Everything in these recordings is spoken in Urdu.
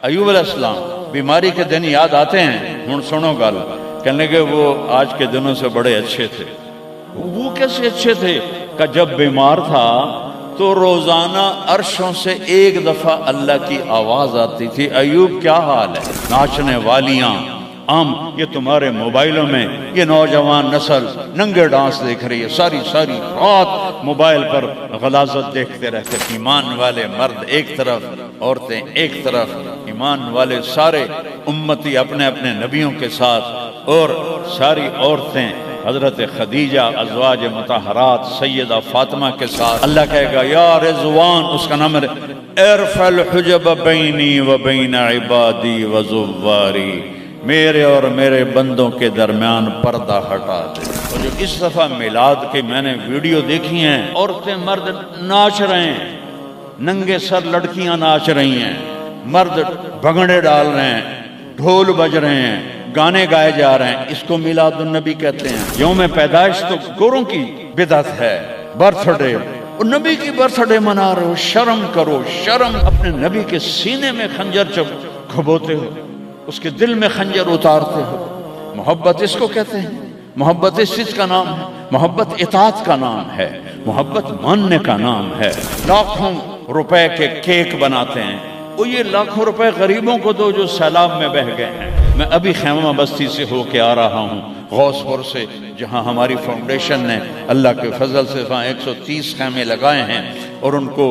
ایوب علیہ السلام بیماری کے دن یاد آتے ہیں، ہن سنو گل، کہنے کہ وہ آج کے دنوں سے بڑے اچھے تھے۔ وہ کیسے اچھے تھے کہ جب بیمار تھا تو روزانہ عرشوں سے ایک دفعہ اللہ کی آواز آتی تھی، ایوب کیا حال ہے؟ ناچنے والیاں یہ تمہارے موبائلوں میں یہ نوجوان نسل ننگے ڈانس دیکھ رہی ہے، ساری رات موبائل پر غلاظت دیکھتے رہتے، ایمان والے مرد ایک طرف، عورتیں ایک طرف، ایمان والے سارے امتی اپنے اپنے نبیوں کے ساتھ، اور ساری عورتیں حضرت خدیجہ ازواج مطہرات سیدہ فاطمہ کے ساتھ۔ اللہ کہے گا یا رضوان، اس کا نام ہے ارفع الحجب بینی و بین عبادی و زواری، میرے اور میرے بندوں کے درمیان پردہ ہٹا دے۔ اور جو اس دفعہ میلاد کی میں نے ویڈیو دیکھی ہیں، عورتیں مرد ناچ رہے ہیں، ننگے سر لڑکیاں ناچ رہی ہیں، مرد بھنگڑے ڈال رہے ہیں، ڈھول بج رہے ہیں، گانے گائے جا رہے ہیں، اس کو میلاد النبی کہتے ہیں۔ یوم پیدائش تو گوروں کی بدعت ہے، برتھ ڈے، اور نبی کی برتھ ڈے منا رہے ہو، شرم کرو، شرم۔ اپنے نبی کے سینے میں خنجر کھبوتے ہو، اس کے دل میں خنجر اتارتے ہو۔ محبت اس کو کہتے ہیں، محبت اس چیز کا نام ہے، محبت اطاعت کا نام ہے، محبت ماننے کا نام ہے۔ لاکھوں روپے کے کیک بناتے ہیں، وہ یہ لاکھوں روپے غریبوں کو دو جو سیلاب میں بہہ گئے ہیں۔ میں ابھی خیمہ بستی سے ہو کے آ رہا ہوں، غوث پور سے، جہاں ہماری فاؤنڈیشن نے اللہ کے فضل سے 130 خیمے لگائے ہیں، اور ان کو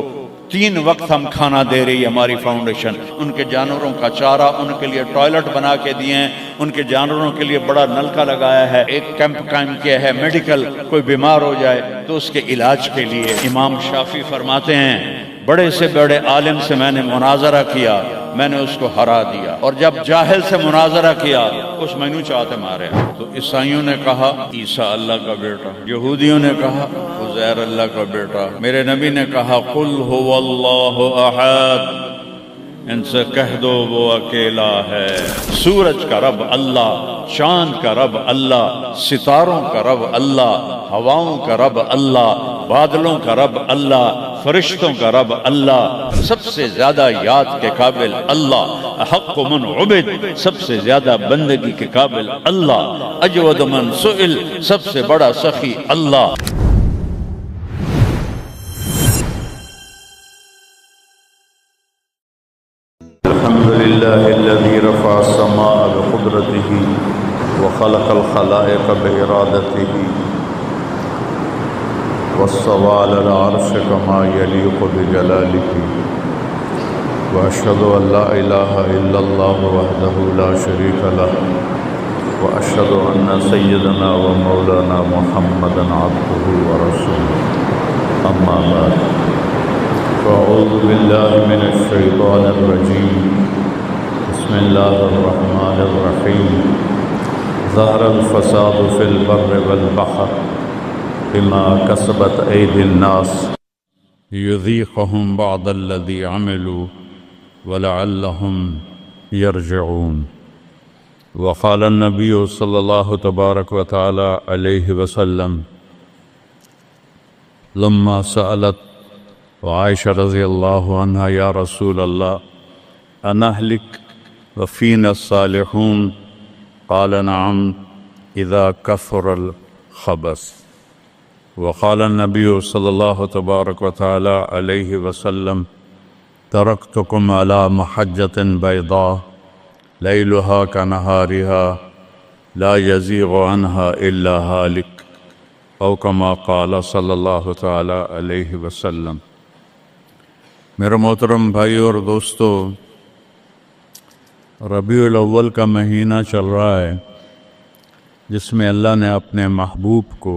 3 وقت ہم کھانا دے رہی ہے ہماری فاؤنڈیشن۔ ان کے جانوروں کا چارہ، ان کے لیے ٹوائلٹ بنا کے دیے ہیں، ان کے جانوروں کے لیے بڑا نلکا لگایا ہے، ایک کیمپ قائم کیا ہے میڈیکل، کوئی بیمار ہو جائے تو اس کے علاج کے لیے۔ امام شافعی فرماتے ہیں بڑے سے بڑے عالم سے میں نے مناظرہ کیا، میں نے اس کو ہرا دیا، اور جب جاہل سے مناظرہ کیا اس مینو چاہتے مارے۔ تو عیسائیوں نے کہا عیسیٰ اللہ کا بیٹا، یہودیوں نے کہا عزیر اللہ کا بیٹا، میرے نبی نے کہا قل هو اللہ احد، ان سے کہہ دو وہ اکیلا ہے۔ سورج کا رب اللہ، چاند کا رب اللہ، ستاروں کا رب اللہ، ہواؤں کا رب اللہ، بادلوں کا رب اللہ، فرشتوں کا رب اللہ، سب سے زیادہ یاد کے قابل اللہ، احق من عبد، سب سے زیادہ بندگی کے قابل اللہ، اجود من سئل، سب سے بڑا سخی اللہ۔ الحمد لله الذي رفع السماء بقدرته وخلق الخلائق بإرادته واستوى على العرش كما يليق بجلاله، وأشهد أن لا إله إلا الله وحده لا شريك له، وأشهد أن سيدنا ومولانا محمدا عبده ورسوله، أما بعد، فأعوذ بالله من الشيطان الرجيم، بسم الله الرحمن الرحيم، ظهر الفساد في البر والبحر بما كسبت أيدي الناس ليذيقهم بعض الذي عملوا ولعلهم يرجعون۔ وقال النبي صلى الله تبارك وتعالى عليه وسلم لما سألت وعائشة رضي الله عنها يا رسول الله أنهلك وفينا الصالحون؟ قال نعم إذا كثر الخبث۔ وقال النبي صلى الله تبارك وتعالى عليه وسلم تركتكم على محجة بيضاء ليلها كنهارها لا يزيغ عنها إلا هالك، أو كما قال صلى الله تعالى عليه وسلم۔ میرے محترم بھائی اور دوستو، ربیع الاول کا مہینہ چل رہا ہے، جس میں اللہ نے اپنے محبوب کو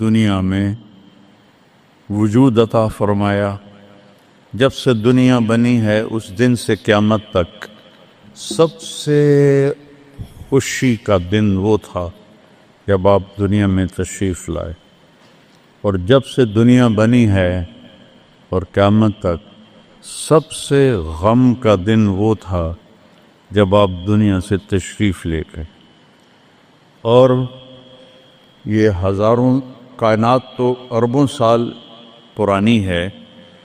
دنیا میں وجود عطا فرمایا۔ جب سے دنیا بنی ہے اس دن سے قیامت تک سب سے خوشی کا دن وہ تھا جب آپ دنیا میں تشریف لائے، اور جب سے دنیا بنی ہے اور قیامت تک سب سے غم کا دن وہ تھا جب آپ دنیا سے تشریف لے گئے۔ اور یہ ہزاروں کائنات تو اربوں سال پرانی ہے،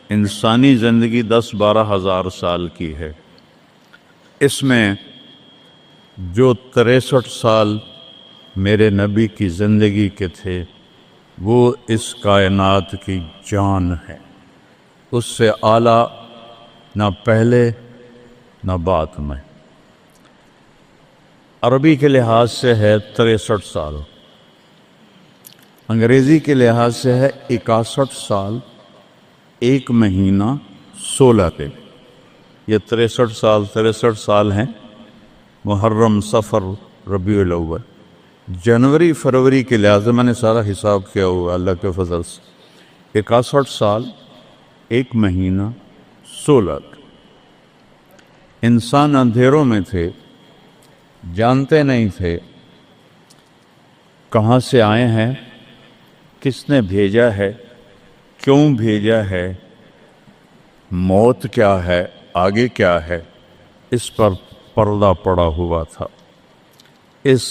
انسانی زندگی 10-12 ہزار سال کی ہے۔ اس میں جو 63 سال میرے نبی کی زندگی کے تھے وہ اس کائنات کی جان ہے، اس سے اعلیٰ نہ پہلے نہ بعد میں۔ عربی کے لحاظ سے ہے 63 سال، انگریزی کے لحاظ سے ہے 61 سال 1 مہینہ 16 دن۔ یہ 63 سال ہیں، محرم، صفر، ربیع الاول، جنوری فروری کے لحاظ سے میں نے سارا حساب کیا ہوا اللہ کے فضل سے، 61 سال 1 مہینہ 16 دن۔ انسان اندھیروں میں تھے، جانتے نہیں تھے کہاں سے آئے ہیں، کس نے بھیجا ہے، کیوں بھیجا ہے، موت کیا ہے، آگے کیا ہے، اس پر پردہ پڑا ہوا تھا۔ اس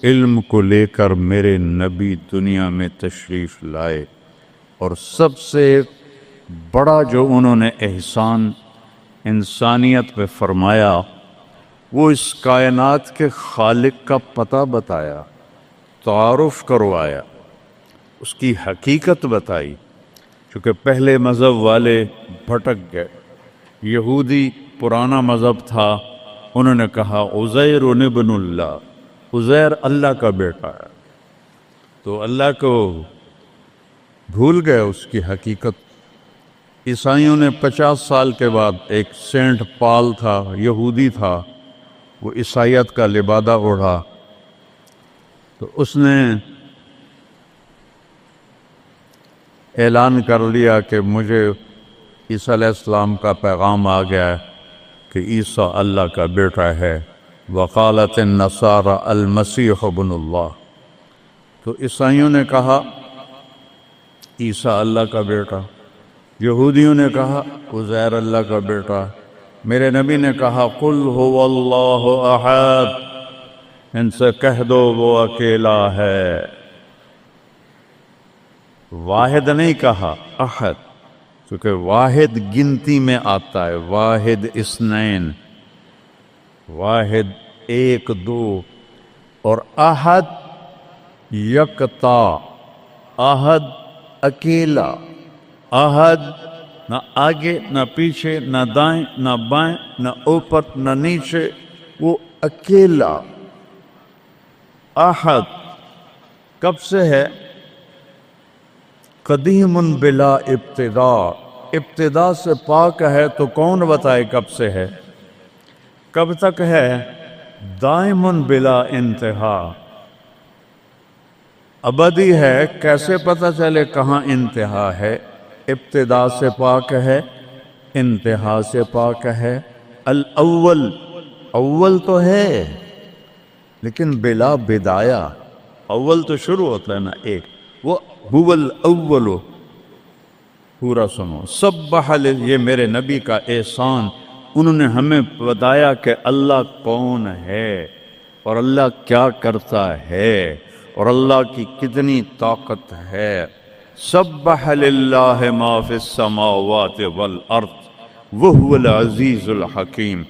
علم کو لے کر میرے نبی دنیا میں تشریف لائے، اور سب سے بڑا جو انہوں نے احسان انسانیت پہ فرمایا وہ اس کائنات کے خالق کا پتہ بتایا، تعارف کروایا، اس کی حقیقت بتائی۔ چونکہ پہلے مذہب والے بھٹک گئے، یہودی پرانا مذہب تھا، انہوں نے کہا عزیر ابن اللہ، عزیر اللہ کا بیٹا ہے، تو اللہ کو بھول گئے اس کی حقیقت۔ عیسائیوں نے 50 سال کے بعد، ایک سینٹ پال تھا، یہودی تھا، وہ عیسائیت کا لبادہ اوڑھا، تو اس نے اعلان کر لیا کہ مجھے عیسیٰ علیہ السلام کا پیغام آ گیا ہے کہ عیسیٰ اللہ کا بیٹا ہے، وقالت النصارى المسیح ابن اللہ۔ تو عیسائیوں نے کہا عیسیٰ اللہ کا بیٹا، یہودیوں نے کہا عزیر اللہ کا بیٹا، میرے نبی نے کہا قل هو اللہ احد، ان سے کہہ دو وہ اکیلا ہے۔ واحد نہیں کہا، احد، کیونکہ واحد گنتی میں آتا ہے، واحد اثنین، واحد 1 2، اور احد یکتا، احد اکیلا، احد نہ آگے نہ پیچھے، نہ دائیں نہ بائیں، نہ اوپر نہ نیچے، وہ اکیلا۔ احد کب سے ہے؟ قدیم بلا ابتدا، ابتدا سے پاک ہے، تو کون بتائے کب سے ہے، کب تک ہے؟ دائم بلا انتہا، ابدی ہے، کیسے پتہ چلے کہاں انتہا ہے؟ ابتدا سے پاک ہے، انتہا سے پاک ہے۔ الاول، اول تو ہے لیکن بلا بدایا، اول تو شروع ہوتا ہے نا ایک، وہ هو الاول۔ پورا سنو، سبح، یہ میرے نبی کا احسان، انہوں نے ہمیں بتایا کہ اللہ کون ہے اور اللہ کیا کرتا ہے اور اللہ کی کتنی طاقت ہے۔ سبح للہ ما فی السماوات والارض وہو العزیز الحکیم،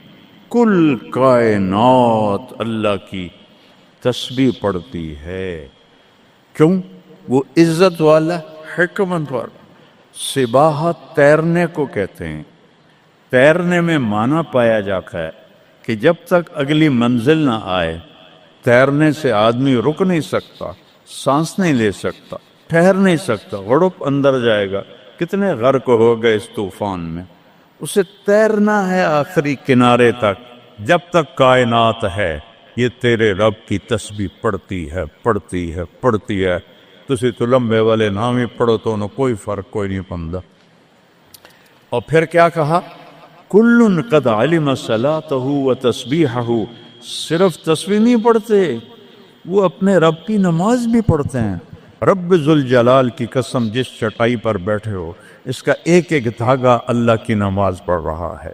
کل کائنات اللہ کی تسبیح پڑھتی ہے۔ کیوں؟ وہ عزت والا، حکمت والا۔ سباحت تیرنے کو کہتے ہیں، تیرنے میں معنی پایا جاتا ہے کہ جب تک اگلی منزل نہ آئے تیرنے سے آدمی رک نہیں سکتا، سانس نہیں لے سکتا، ٹھہر نہیں سکتا، غڑپ اندر جائے گا۔ کتنے غرق ہو گئے اس طوفان میں، اسے تیرنا ہے آخری کنارے تک۔ جب تک کائنات ہے یہ تیرے رب کی تسبیح پڑھتی ہے، پڑھتی ہے، پڑھتی ہے۔ تسی تو لمبے والے نام ہی پڑھو تو انہوں کوئی فرق کوئی نہیں پندہ۔ اور پھر کیا کہا؟ کل قد علم صلاتہ و تسبیحہ، صرف تسبیح نہیں پڑھتے، وہ اپنے رب کی نماز بھی پڑھتے ہیں۔ رب ذوالجلال کی قسم، جس چٹائی پر بیٹھے ہو اس کا ایک ایک دھاگا اللہ کی نماز پڑھ رہا ہے،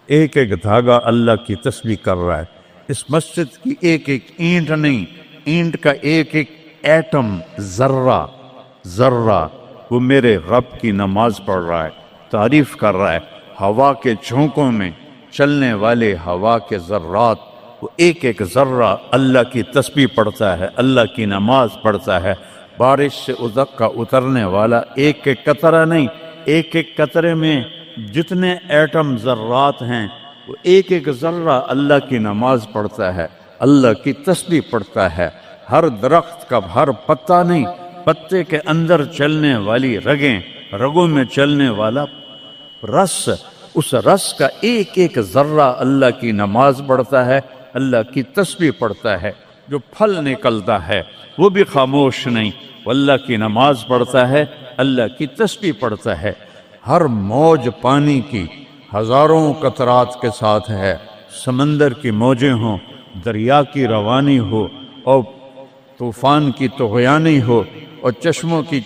ایک ایک دھاگا اللہ کی تسبیح کر رہا ہے۔ اس مسجد کی ایک ایک اینٹ نہیں، اینٹ کا ایک ایک ایٹم، ذرہ ذرہ، وہ میرے رب کی نماز پڑھ رہا ہے، تعریف کر رہا ہے۔ ہوا کے جھونکوں میں چلنے والے ہوا کے ذرات، وہ ایک ایک ذرہ اللہ کی تسبیح پڑھتا ہے، اللہ کی نماز پڑھتا ہے۔ بارش سے ادک کا اترنے والا ایک ایک قطرہ نہیں، ایک ایک قطرے میں جتنے ایٹم ذرات ہیں وہ ایک ایک ذرہ اللہ کی نماز پڑھتا ہے، اللہ کی تسبیح پڑھتا ہے۔ ہر درخت کا ہر پتا نہیں، پتے کے اندر چلنے والی رگیں، رگوں میں چلنے والا رس، اس رس کا ایک ایک ذرہ اللہ کی نماز پڑھتا ہے، اللہ کی تسبیح پڑھتا ہے۔ جو پھل نکلتا ہے وہ بھی خاموش نہیں، وہ اللہ کی نماز پڑھتا ہے، اللہ کی تسبیح پڑھتا ہے۔ ہر موج پانی کی ہزاروں قطرات کے ساتھ ہے، سمندر کی موجیں ہوں، دریا کی روانی ہو، اور طوفان کی طغیانی ہو، اور چشموں کی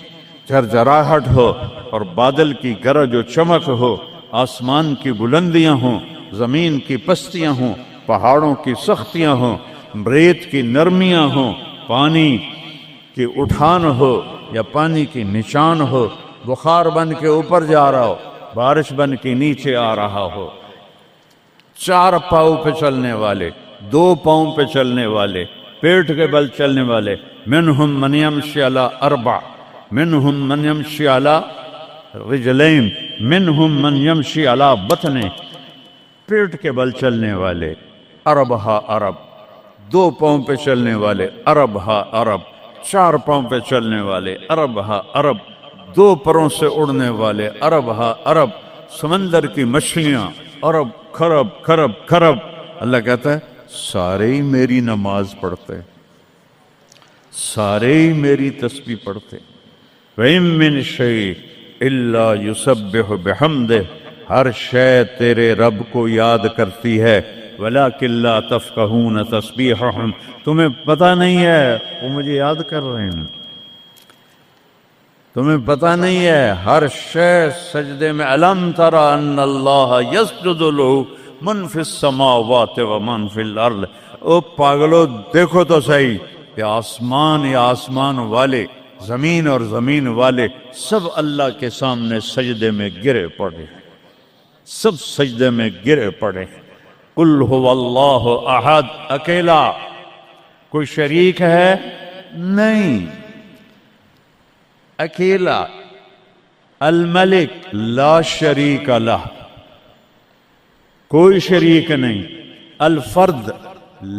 جھرجھراہٹ ہو، اور بادل کی گرج و چمک ہو، آسمان کی بلندیاں ہوں، زمین کی پستیاں ہوں، پہاڑوں کی سختیاں ہوں، ریت کی نرمیاں ہوں، پانی کی اٹھان ہو یا پانی کی نشان ہو، بخار بن کے اوپر جا رہا ہو، بارش بن کے نیچے آ رہا ہو، چار پاؤں پہ چلنے والے، دو پاؤں پہ چلنے والے، پیٹ کے بل چلنے والے، منہم من یمشی علی اربع، منہم من یمشی علی رجلین، منہم من یمشی علی بطن، پیٹ کے بل چلنے والے، عرب ہا عرب، دو پاؤں پہ چلنے والے، عرب ہا عرب، چار پاؤں پہ چلنے والے، عرب ہا عرب، دو پروں سے اڑنے والے، عرب ہا عرب، سمندر کی مچھلیاں، عرب کھرب کھرب کھرب۔ اللہ کہتا ہے سارے ہی میری نماز پڑھتے، سارے ہی میری تسبیح پڑھتے۔ وَإِن مِّن شَيْءٍ إِلَّا يُسَبِّحُ بِحَمْدِهِ، ہر شے تیرے رب کو یاد کرتی ہے، وَلَٰكِن لَّا تَفْقَهُونَ تَسْبِيحَهُمْ، تمہیں پتہ نہیں ہے وہ مجھے یاد کر رہے ہیں، تمہیں پتہ نہیں ہے۔ ہر شے سجدے میں، أَلَمْ تَرَ أَنَّ اللَّهَ يَسْجُدُ لَهُ مَن فِي السَّمَاوَاتِ وَمَن فِي الْأَرْضِ، او پاگلو دیکھو تو صحیح کہ آسمان یا آسمان والے، زمین اور زمین والے سب اللہ کے سامنے سجدے میں گرے پڑے ہیں، سب سجدے میں گرے پڑے ہیں۔ قل هو اللہ احد، اکیلا، کوئی شریک ہے نہیں، اکیلا، الملک لا شریک لہ، کوئی شریک نہیں، الفرد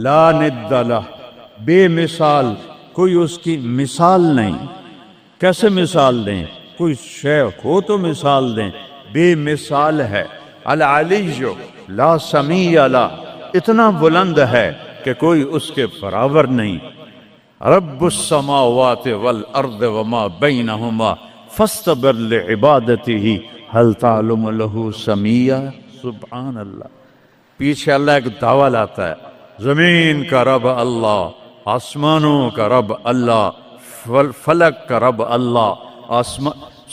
لا ند لہ، بے مثال، کوئی اس کی مثال نہیں۔ کیسے مثال دیں؟ کوئی شے ہو تو مثال دیں، بے مثال ہے۔ العلی لا سمیع لہ، اتنا بلند ہے کہ کوئی اس کے برابر نہیں۔ رب السماوات والارض وما بینہما فاستبر لعبادتہ هل تعلم له سمیع، سبحان اللہ۔ پیچھے اللہ ایک دعویٰ لاتا ہے، زمین کا رب اللہ، آسمانوں کا رب اللہ، فلک کا رب اللہ،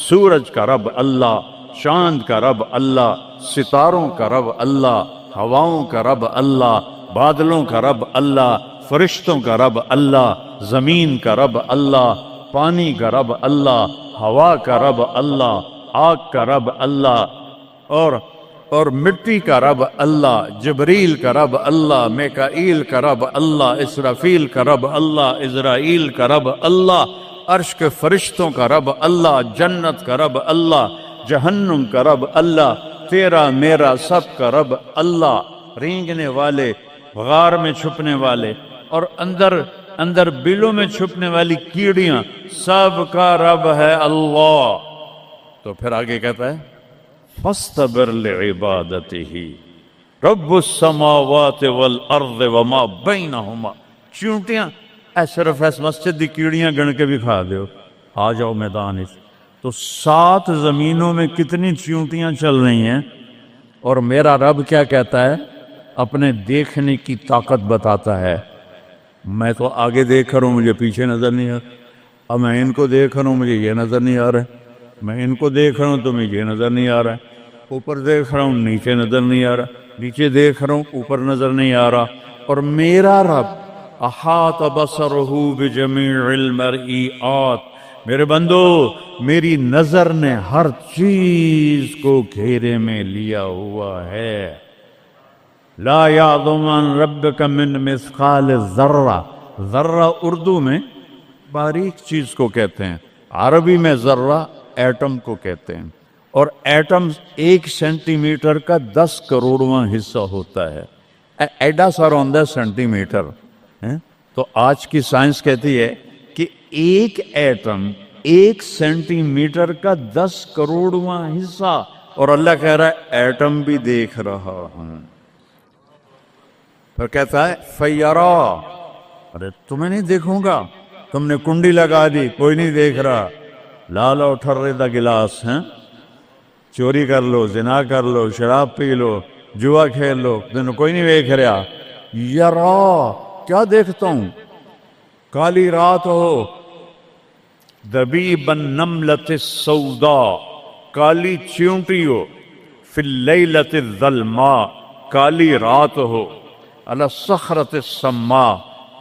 سورج کا رب اللہ، چاند کا رب اللہ، ستاروں کا رب اللہ، ہواؤں کا رب اللہ، بادلوں کا رب اللہ، فرشتوں کا رب اللہ، زمین کا رب اللہ، پانی کا رب اللہ، ہوا کا رب اللہ، آگ کا رب اللہ، اور مٹی کا رب اللہ، جبریل کا رب اللہ، میکائیل کا رب اللہ، اسرافیل کا رب اللہ، عزرائیل کا رب اللہ، عرش کے فرشتوں کا رب اللہ، جنت کا رب اللہ، جہنم کا رب اللہ، تیرا میرا سب کا رب اللہ، رینگنے والے، غار میں چھپنے والے، اور اندر بلوں میں چھپنے والی کیڑیاں، سب کا رب ہے اللہ۔ تو پھر آگے کہتا ہے فاستبر لعبادتہ رب السماوات والارض وما بینہما، چونٹیاں صرف ایس مسجد دی کیڑیاں گن کے بھی کھا دیو، آ جاؤ میدان اس۔ تو 7 زمینوں میں کتنی چونٹیاں چل رہی ہیں، اور میرا رب کیا کہتا ہے؟ اپنے دیکھنے کی طاقت بتاتا ہے۔ میں تو آگے دیکھ رہا ہوں، مجھے پیچھے نظر نہیں آ رہا، اب میں ان کو دیکھ رہا ہوں، مجھے یہ نظر نہیں آ رہا ہے، میں ان کو دیکھ رہا ہوں تو مجھے یہ نظر نہیں آ رہا ہے، اوپر دیکھ رہا ہوں نیچے نظر نہیں آ رہا، نیچے دیکھ رہا ہوں اوپر نظر نہیں آ رہا۔ اور میرا رب احاط بصرہ بجمیع المرئیات، میرے بندو میری نظر نے ہر چیز کو گھیرے میں لیا ہوا ہے، لا یعظم عن ربک من مثقال ذرہ، ذرہ اردو میں باریک چیز کو کہتے ہیں، عربی میں ذرہ ایٹم کو کہتے ہیں، اور ایٹم 1 سینٹی میٹر کا 10 کروڑواں حصہ ہوتا ہے، ایڈا سارا ہوتا ہے سینٹی میٹر۔ تو آج کی سائنس کہتی ہے کہ ایک ایٹم 1 سینٹی میٹر کا 10 کروڑواں حصہ، اور اللہ کہہ رہا ہے ایٹم بھی دیکھ رہا ہوں۔ پھر کہتا ہے فیرا، ارے تمہیں نہیں دیکھوں گا، تم نے کنڈی لگا دی کوئی نہیں دیکھ رہا، لالا ٹھرے دا گلاس ہیں، چوری کر لو، زنا کر لو، شراب پی لو، جوا کھیل لو، تمہیں کوئی نہیں دیکھ رہا۔ یرا، کیا دیکھتا ہوں؟ کالی رات ہو، دبیب النملۃ السوداء، کالی چیونٹی ہو، فی اللیلۃ الظلماء، کالی رات ہو، علی الصخرۃ السماء،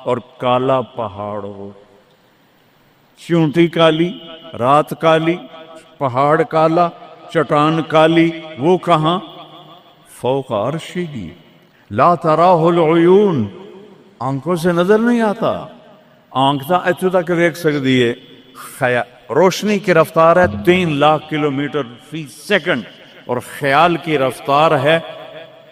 اور کالا پہاڑ ہو۔ چیونٹی کالی، رات کالی، پہاڑ کالا، چٹان کالی، وہ کہاں؟ فوق عرشہ لا تراہ العیون، آنکھوں سے نظر نہیں آتا، آنکھ تا اتو تک دیکھ سکتی ہے، روشنی کی رفتار ہے 3 لاکھ کلومیٹر فی سیکنڈ، اور خیال کی رفتار ہے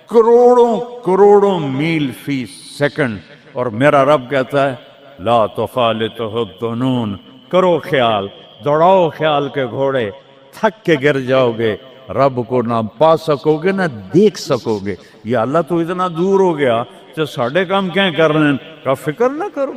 کروڑوں کروڑوں میل فی سیکنڈ، اور میرا رب کہتا ہے لا تخالطہ الظنون، کرو خیال، دوڑاؤ خیال کے گھوڑے، تھک کے گر جاؤ گے، رب کو نہ پا سکو گے نہ دیکھ سکو گے۔ یا اللہ تو اتنا دور ہو گیا تو ساڑھے کام کیا کر رہے ہیں؟ کا فکر نہ کرو،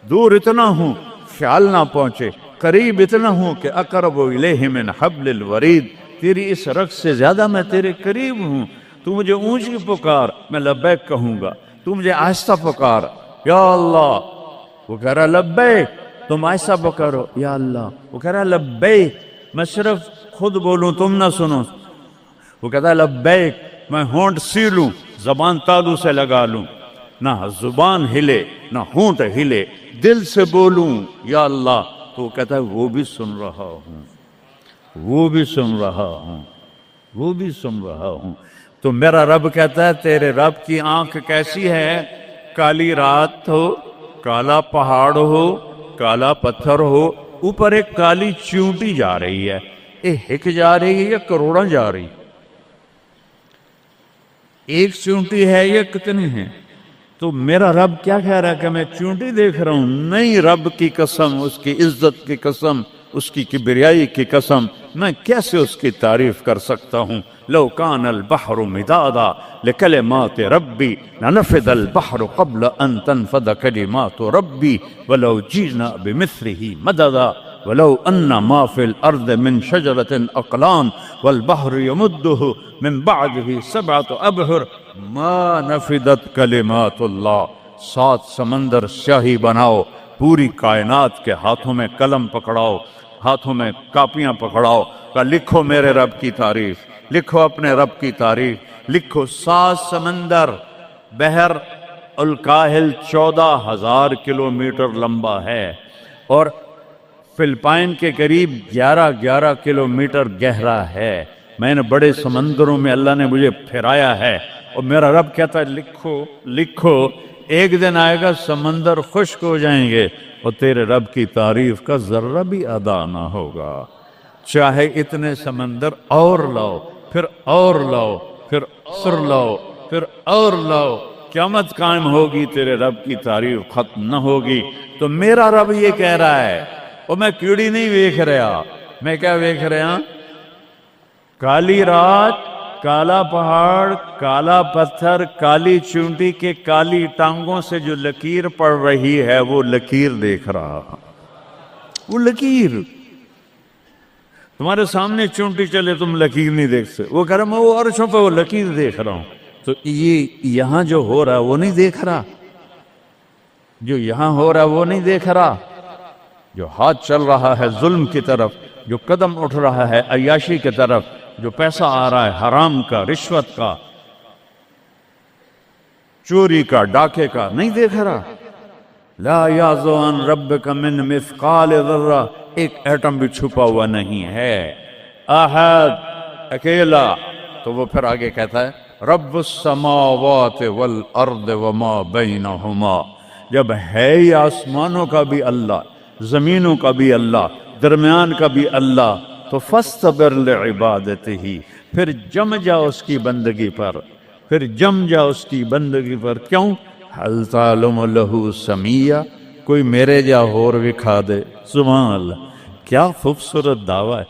دور اتنا ہوں خیال نہ پہنچے، قریب اتنا ہوں کہ اقرب الیہ من حبل الورید، تیری اس رگ سے زیادہ میں تیرے قریب ہوں۔ تو مجھے اونچی پکار، میں لبیک کہوں گا، تو مجھے آہستہ پکار، یا اللہ، وہ کہہ رہا لبیک، تم آہستہ پکارو یا اللہ، وہ کہہ رہا لبیک، میں صرف خود بولوں تم نہ سنو، وہ کہتا ہے لبیک، میں ہونٹ سیلوں، زبان تالو سے لگا لوں، نہ زبان ہلے نہ ہونٹ ہلے، دل سے بولوں یا اللہ، تو وہ کہتا ہے وہ بھی سن رہا ہوں، وہ بھی سن رہا ہوں، وہ بھی سن رہا ہوں۔ تو میرا رب کہتا ہے تیرے رب کی آنکھ کیسی ہے؟ کالی رات ہو، کالا پہاڑ ہو، کالا پتھر ہو، اوپر ایک کالی چیونٹی جا رہی ہے، ایک جا رہی ہے یا کروڑاں جا رہی؟ ایک چیونٹی ہے یا کتنی ہیں؟ تو میرا رب کیا کہہ رہا ہے کہ میں چیونٹی دیکھ رہا ہوں؟ نہیں، رب کی قسم، اس کی عزت کی قسم، اس کی کبریائی کی قسم، میں کیسے اس کی تعریف کر سکتا ہوں؟ لو کان البحر مدادا لکلمات ربی لنفد البحر قبل ان تنفد کلمات ربی ولو جئنا بمثله مددا ولو ان ما في الارض من شجرة اقلام والبحر يمده من بعده 7 ابحر ما نفدت کلمات اللہ۔ 7 سمندر سیاہی بناؤ، پوری کائنات کے ہاتھوں میں قلم پکڑاؤ، ہاتھوں میں کاپیاں پکڑاؤ، کہ لکھو میرے رب کی تعریف، لکھو اپنے رب کی تعریف، لکھو۔ 7 سمندر، بحر الکاہل 14,000 کلومیٹر لمبا ہے، اور فلپائن کے قریب 11 کلومیٹر گہرا ہے۔ میں نے بڑے سمندروں میں اللہ نے مجھے پھرایا ہے، اور میرا رب کہتا ہے لکھو لکھو، ایک دن آئے گا سمندر خشک ہو جائیں گے اور تیرے رب کی تعریف کا ذرہ بھی ادا نہ ہوگا، چاہے اتنے سمندر اور لاؤ، پھر اور لاؤ، پھر اور لاؤ، پھر اور لاؤ، قیامت قائم ہوگی، تیرے رب کی تعریف ختم نہ ہوگی۔ تو میرا رب یہ کہہ رہا ہے، اور میں کیڑی نہیں دیکھ رہا، میں کیا دیکھ رہا؟ کالی رات، کالا پہاڑ، کالا پتھر، کالی چونٹی کے کالی ٹانگوں سے جو لکیر پڑ رہی ہے وہ لکیر دیکھ رہا، وہ لکیر۔ تمہارے سامنے چونٹی چلے تم لکیر نہیں دیکھ سکتے، وہ کہہ رہا میں وہ عرشوں پہ وہ لکیر دیکھ رہا ہوں۔ تو یہ یہاں جو ہو رہا ہے وہ نہیں دیکھ رہا، جو یہاں ہو رہا ہے وہ نہیں دیکھ رہا، جو ہاتھ چل رہا ہے ظلم کی طرف، جو قدم اٹھ رہا ہے عیاشی کی طرف، جو پیسہ آ رہا ہے حرام کا، رشوت کا، چوری کا، ڈاکے کا، نہیں دیکھ رہا۔ لا یعزو عن ربک من مثقال ذرہ، ایک ایٹم بھی چھپا ہوا نہیں ہے۔ احد، اکیلا۔ تو وہ پھر آگے کہتا ہے رب السماوات والارض وما بینہما، جب ہے ہی آسمانوں کا بھی اللہ، زمینوں کا بھی اللہ، درمیان کا بھی اللہ، تو فاصطبر لعبادتہ، پھر جم جا اس کی بندگی پر، پھر جم جا اس کی بندگی پر۔ کیوں؟ حل تعلم لہ سمیہ، کوئی میرے جا ہور وکھا دے۔ سبحان اللہ، کیا خوبصورت دعویٰ ہے،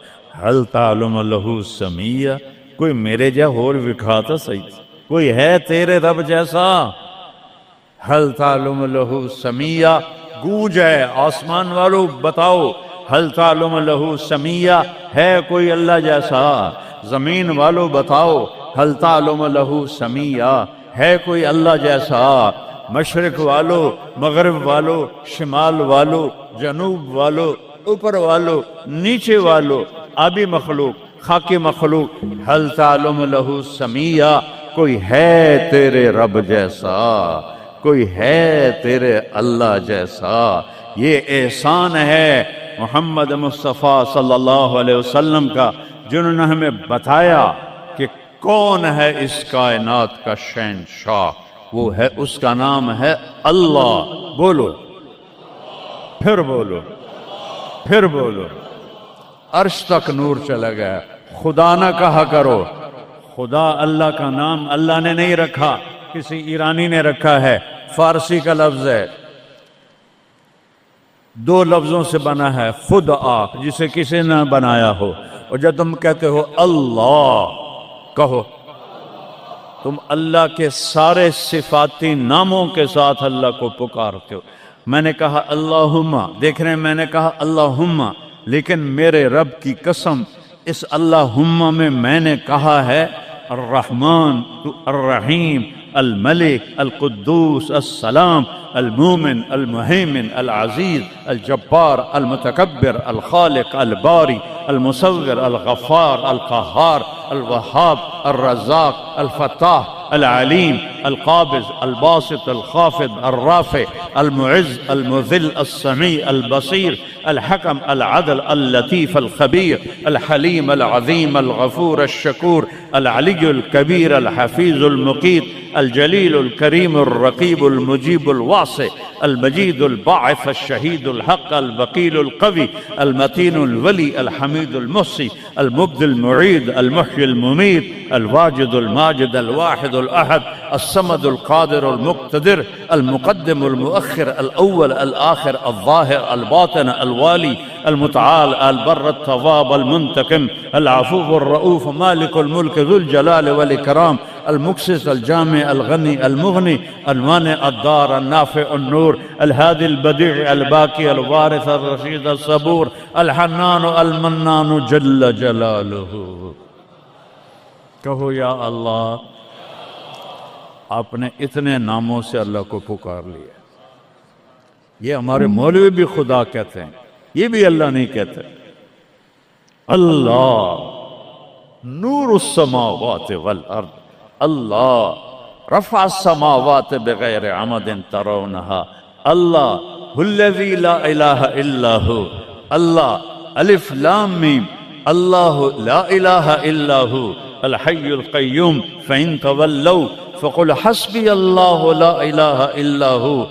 حل تعلم لہ سمیہ، کوئی میرے جا ہور وکھا تو صحیح، کوئی ہے تیرے رب جیسا؟ حل تعلم لہ سمیہ، گونج ہے آسمان والو بتاؤ، حل تعلم لہ سمیہ، ہے کوئی اللہ جیسا؟ زمین والو بتاؤ، حل تعلم لہ سمیہ، ہے کوئی اللہ جیسا؟ مشرق والو، مغرب والو، شمال والو، جنوب والو، اوپر والو، نیچے والو، آبی مخلوق، خاکی مخلوق، حل تعلم لہ سمیہ، کوئی ہے تیرے رب جیسا، کوئی ہے تیرے اللہ جیسا؟ یہ احسان ہے محمد مصطفیٰ صلی اللہ علیہ وسلم کا، جنہوں نے ہمیں بتایا کہ کون ہے اس کائنات کا شہنشاہ، وہ ہے، اس کا نام ہے اللہ۔ بولو، پھر بولو، پھر بولو۔ عرش تک نور چلا گیا۔ خدا نہ کہا کرو، خدا اللہ کا نام اللہ نے نہیں رکھا، کسی ایرانی نے رکھا ہے، فارسی کا لفظ ہے، دو لفظوں سے بنا ہے، خود آ، جسے کسی نے بنایا ہو، اور جب تم کہتے ہو اللہ، کہو تم اللہ کے سارے صفاتی ناموں کے ساتھ اللہ کو پکارتے ہو۔ میں نے کہا اللہم، دیکھ رہے ہیں، میں نے کہا اللہم، لیکن میرے رب کی قسم، اس اللہم میں نے کہا ہے الرحمن، الرحیم، الملک، القدوس، السلام، المومن، المہیمن، العزیز، الجبار، المتکبر، الخالق، الباری، المصور، الغفار، القہار، الوہاب، الرزاق، الفتاح، العلیم، القابض، الباسط، الخافض، الرافع، المعز، المذل، السمیع، البصیر، الحکم، العدل، اللطیف، الخبیر، الحلیم، العظیم، الغفور، الشکور، العلی الکبیر، الحفیظ، المقیت، الجلیل، الکریم، الرقیب، المجیب، الواسع، المجید، الباعث، الشہید، الحق، الوکیل، القوی، المتین، الولی، الحمید، المحصی، المبدی، المعید، المحیی، الممیت، الواجد، الماجد، الواحد، الأحد، الصمد، القادر، المقتدر، المقدم، المؤخر، الأول، الآخر، الظاهر، الباطن، الوالي، المتعال، البر، التواب، المنتقم، العفو، الرؤوف، مالك الملك، ذو الجلال والإكرام، المقسط، الجامع، الغني، المغني، المانع، الدار، النافع، النور، الهادي، البديع، الباقي، الوارث، الرشيد، الصبور، الحنان، المنان، جل جلاله۔ کہو یا اللہ، آپ نے اتنے ناموں سے اللہ کو پکار لیا۔ یہ ہمارے مولوی بھی خدا کہتے ہیں، یہ بھی اللہ نہیں کہتے۔ اللہ نور السماوات والارض، اللہ رفع السماوات بغیر عمد ترونها، اللہ الذی لا الہ الا ہو، اللہ الف لام میم، اللہ لا الہ الا ہو، الحی القیوم، فإن تولوا فقل حسبی اللہ لا الہ الا ہو،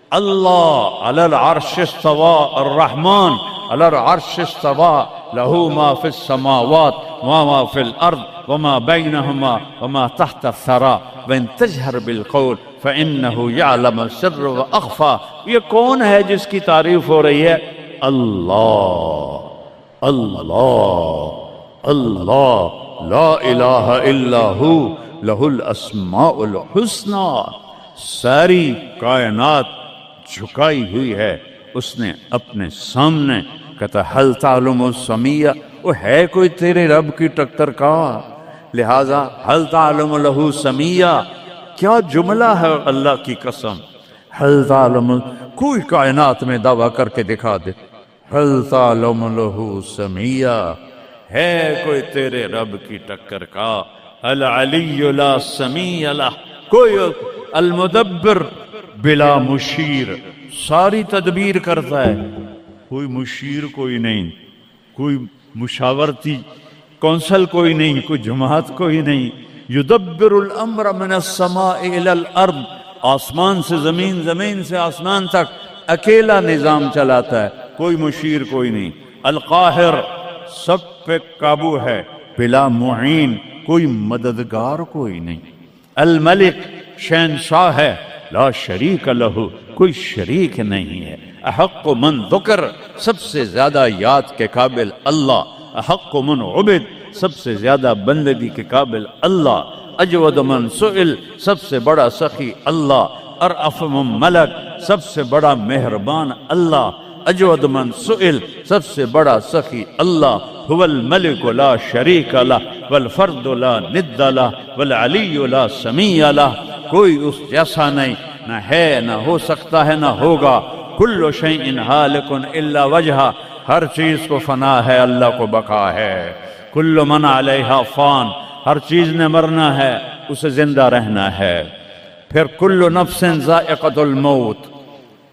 اللہ علی العرش استوى، الرحمن علی العرش استوى، له ما في السماوات وما في الأرض وما بينهما وما تحت الثرى وإن تجهر بالقول فإنه يعلم السر وأخفى۔ یہ کون ہے جس کی تعریف ہو رہی ہے؟ اللہ، اللہ، اللہ، لا الہ الا ہو، لہ الاسماء الحسنی۔ ساری کائنات جھکائی ہوئی ہے اس نے اپنے سامنے۔ کہتا حل تعلم السمیہ، وہ ہے کوئی تیرے رب کی ٹکر کا؟ لہذا حل تعلم لہ سمیہ، کیا جملہ ہے اللہ کی قسم۔ حل تعلم، کوئی کائنات میں دعویٰ کر کے دکھا دے، حل تعلم لہ سمیہ، ہے کوئی تیرے رب کی ٹکر کا؟ العلی لا سمیع لہ، کوئی المدبر بلا مشیر، ساری تدبیر کرتا ہے، کوئی مشیر کوئی نہیں، کوئی مشاورتی کونسل کوئی نہیں، کوئی جماعت کوئی نہیں، یدبر الامر من السماء الى الارض، آسمان سے زمین، زمین سے آسمان تک اکیلا نظام چلاتا ہے، کوئی مشیر کوئی نہیں۔ القاہر، سب پہ قابو ہے، بلا معین، کوئی مددگار کوئی نہیں۔ الملک، شہنشاہ ہے، لا شریک لہ، کوئی شریک نہیں ہے۔ احق من ذکر، سب سے زیادہ یاد کے قابل اللہ۔ احق من عبد، سب سے زیادہ بندگی کے قابل اللہ۔ اجود من سئل، سب سے بڑا سخی اللہ۔ ارأف من ملک، سب سے بڑا مہربان اللہ۔ اجود من سئل، سب سے بڑا سخی اللہ۔ هو الملک لا شریک لہ والفرد لا ند لہ والعلی لا سمیع لہ، کوئی اس جیسا نہیں، نہ ہے، نہ ہو سکتا ہے، نہ ہوگا۔ کل شیء ہالک الا وجہہ، ہر چیز کو فنا ہے، اللہ کو بقا ہے۔ کل من علیہا فان، ہر چیز نے مرنا ہے، اسے زندہ رہنا ہے۔ پھر کل نفس ذائقۃ الموت،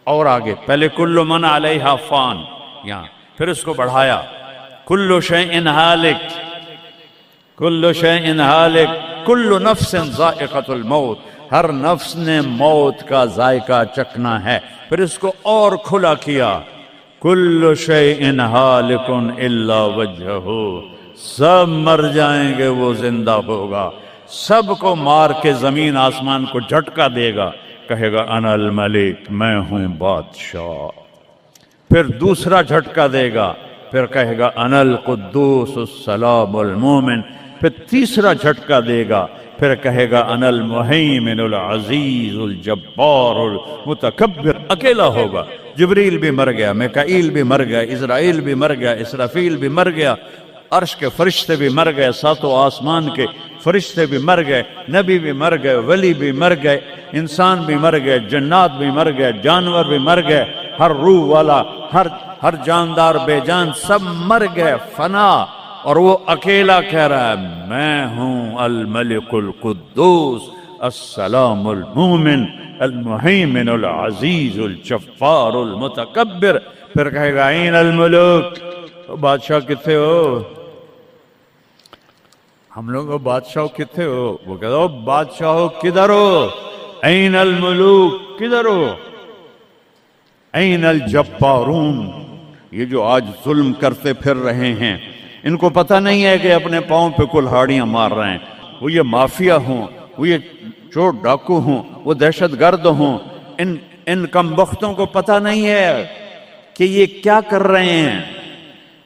اور آگے پہلے کل من علیہا فان یہاں، پھر اس کو بڑھایا کل شیء ہالک، کل شیء ہالک، کل نفس ذائقۃ الموت، ہر نفس نے موت کا ذائقہ چکھنا ہے۔ پھر اس کو اور کھلا کیا، کل شیء ہالک الا وجہہ، سب مر جائیں گے، وہ زندہ ہوگا، سب کو مار کے زمین آسمان کو جھٹکا دے گا، کہے گا انا الملک، میں ہوں بادشاہ۔ پھر دوسرا جھٹکا دے گا، پھر کہے گا انا القدوس السلام المومن۔ پھر تیسرا جھٹکا دے گا، پھر کہے گا انا المہیمن العزیز الجبار المتکبر۔ اکیلا ہوگا، جبریل بھی مر گیا، میکائیل بھی مر گیا، اسرائیل بھی مر گیا، اسرافیل بھی مر گیا، عرش کے فرشتے بھی مر گئے، ساتوں آسمان کے فرشتے بھی مر گئے، نبی بھی مر گئے، ولی بھی مر گئے، انسان بھی مر گئے، جنات بھی مر گئے، جانور بھی مر گئے، ہر روح والا، ہر جاندار بے جان سب مر گئے، فنا۔ اور وہ اکیلا کہہ رہا ہے میں ہوں الملک القدوس السلام المومن المہیمن العزیز الجبار المتکبر۔ پھر کہے گا این الملوک، بادشاہ کتنے ہو؟ ہم لوگ بادشاہ کتنے ہو؟ وہ کہتا ہو بادشاہ ہو کدھر ہو؟ این الملوک، کدھر ہو؟ این الجبارون، یہ جو آج ظلم کرتے پھر رہے ہیں، ان کو پتہ نہیں ہے کہ اپنے پاؤں پہ کلہاڑیاں مار رہے ہیں۔ وہ یہ مافیا ہوں، وہ یہ چور ڈاکو ہوں، وہ دہشت گرد ہوں، ان کم بختوں کو پتہ نہیں ہے کہ یہ کیا کر رہے ہیں،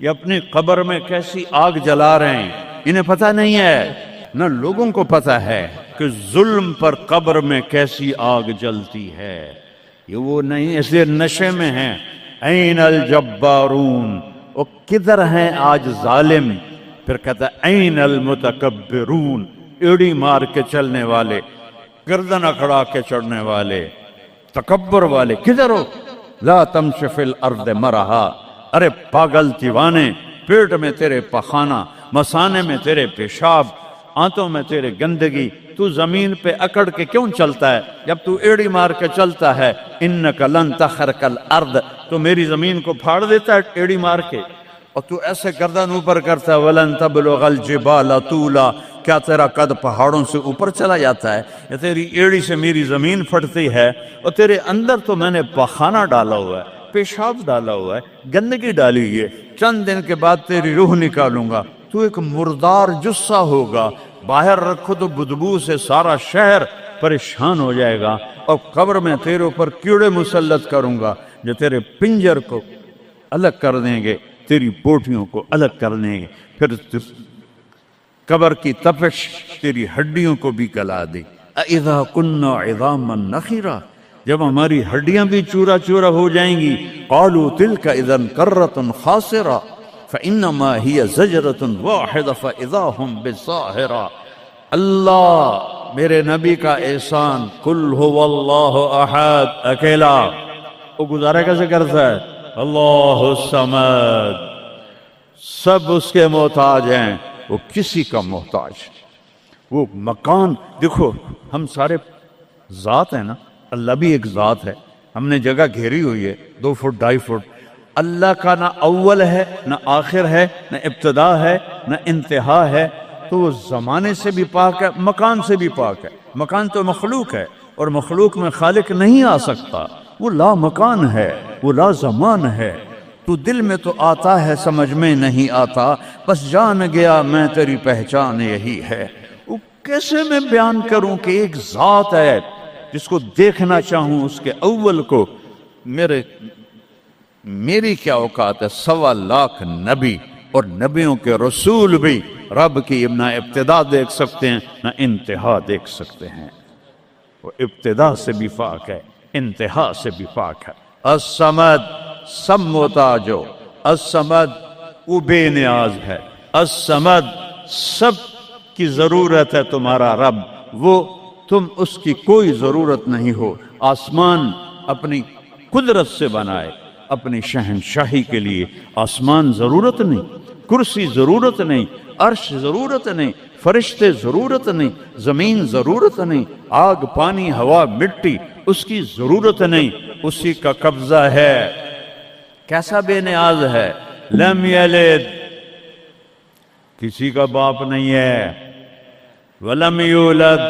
یہ اپنی قبر میں کیسی آگ جلا رہے ہیں، انہیں پتہ نہیں ہے۔ نہ لوگوں کو پتہ ہے کہ ظلم پر قبر میں کیسی آگ جلتی ہے، یہ وہ نہیں، اس لیے نشے میں ہیں۔ این الجبارون، وہ کدھر ہیں آج ظالم؟ پھر کہتا ہے این المتکبرون، ایڑی مار کے چلنے والے، گردن اکھڑا کے چڑھنے والے، تکبر والے، کدھر ہو؟ لا تمشی فی الارض مرحا، ارے پاگل دیوانے، پیٹ میں تیرے پخانہ، مثانے میں تیرے پیشاب، آنتوں میں تیرے گندگی، تو زمین پہ اکڑ کے کیوں چلتا ہے جب تو ایڑی مار کے چلتا ہے؟ انک لن تخرق الارض، تو میری زمین کو پھاڑ دیتا ہے ایڑی مار کے، اور تو ایسے گردن اوپر کرتا ہے۔ ولن تبلغ الجبال طولا، کیا تیرا قد پہاڑوں سے اوپر چلا جاتا ہے؟ یا تیری ایڑی سے میری زمین پھٹتی ہے، اور تیرے اندر تو میں نے پخانہ ڈالا ہوا ہے، پیشاب ڈالا ہوا ہے، گندگی ڈالی ہوئی ہے، چند دن کے بعد تیری روح نکالوں گا، تو ایک مردار جثہ ہوگا، باہر رکھو تو بدبو سے سارا شہر پریشان ہو جائے گا، اور قبر میں تیرے اوپر کیڑے مسلط کروں گا جو تیرے پنجر کو الگ کر دیں گے، تیری بوٹیوں کو الگ کر دیں گے، پھر قبر کی تپش تیری ہڈیوں کو بھی گلا دے۔ اذا كنا عظاما نخرا، جب ہماری ہڈیاں بھی چورا چورا ہو جائیں گی، قالوا تلك اذا كرة خاسرة فانما هي زجرة واحدة فاذا هم بالساهرة۔ اللہ میرے نبی کا احسان، قل هو اللہ احد، اکیلا، وہ گزارا کیسے کرتا ہے؟ اللہ الصمد، سب اس کے محتاج ہیں، وہ کسی کا محتاج۔ وہ مکان دیکھو، ہم سارے ذات ہیں نا، اللہ بھی ایک ذات ہے، ہم نے جگہ گھیری ہوئی ہے 2 فٹ 2.5 فٹ۔ اللہ کا نہ اول ہے، نہ آخر ہے، نہ ابتدا ہے، نہ انتہا ہے۔ تو وہ زمانے سے بھی پاک ہے، مکان سے بھی پاک ہے۔ مکان تو مخلوق ہے، اور مخلوق میں خالق نہیں آ سکتا، وہ لا مکان ہے، وہ لا زمان ہے۔ تو دل میں تو آتا ہے، سمجھ میں نہیں آتا، بس جان گیا میں تیری پہچان یہی ہے۔ وہ کیسے میں بیان کروں کہ ایک ذات ہے جس کو دیکھنا چاہوں اس کے اول کو، میری کیا اوقات ہے؟ 1.25 لاکھ نبی اور نبیوں کے رسول بھی رب کی نہ ابتدا دیکھ سکتے ہیں نہ انتہا دیکھ سکتے ہیں۔ وہ ابتدا سے بھی پاک ہے، انتہا سے بھی پاک ہے۔ الصمد، سب محتاج ہو، الصمد وہ بے نیاز ہے، الصمد سب کی ضرورت ہے تمہارا رب، وہ تم اس کی کوئی ضرورت نہیں ہو۔ آسمان اپنی قدرت سے بنائے، اپنی شہنشاہی کے لیے آسمان ضرورت نہیں، کرسی ضرورت نہیں، عرش ضرورت نہیں، فرشتے ضرورت نہیں، زمین ضرورت نہیں، آگ پانی ہوا مٹی اس کی ضرورت نہیں، اسی کا قبضہ ہے۔ کیسا بے نیاز ہے؟ لم یلد، کسی کا باپ نہیں ہے، ولم یولد،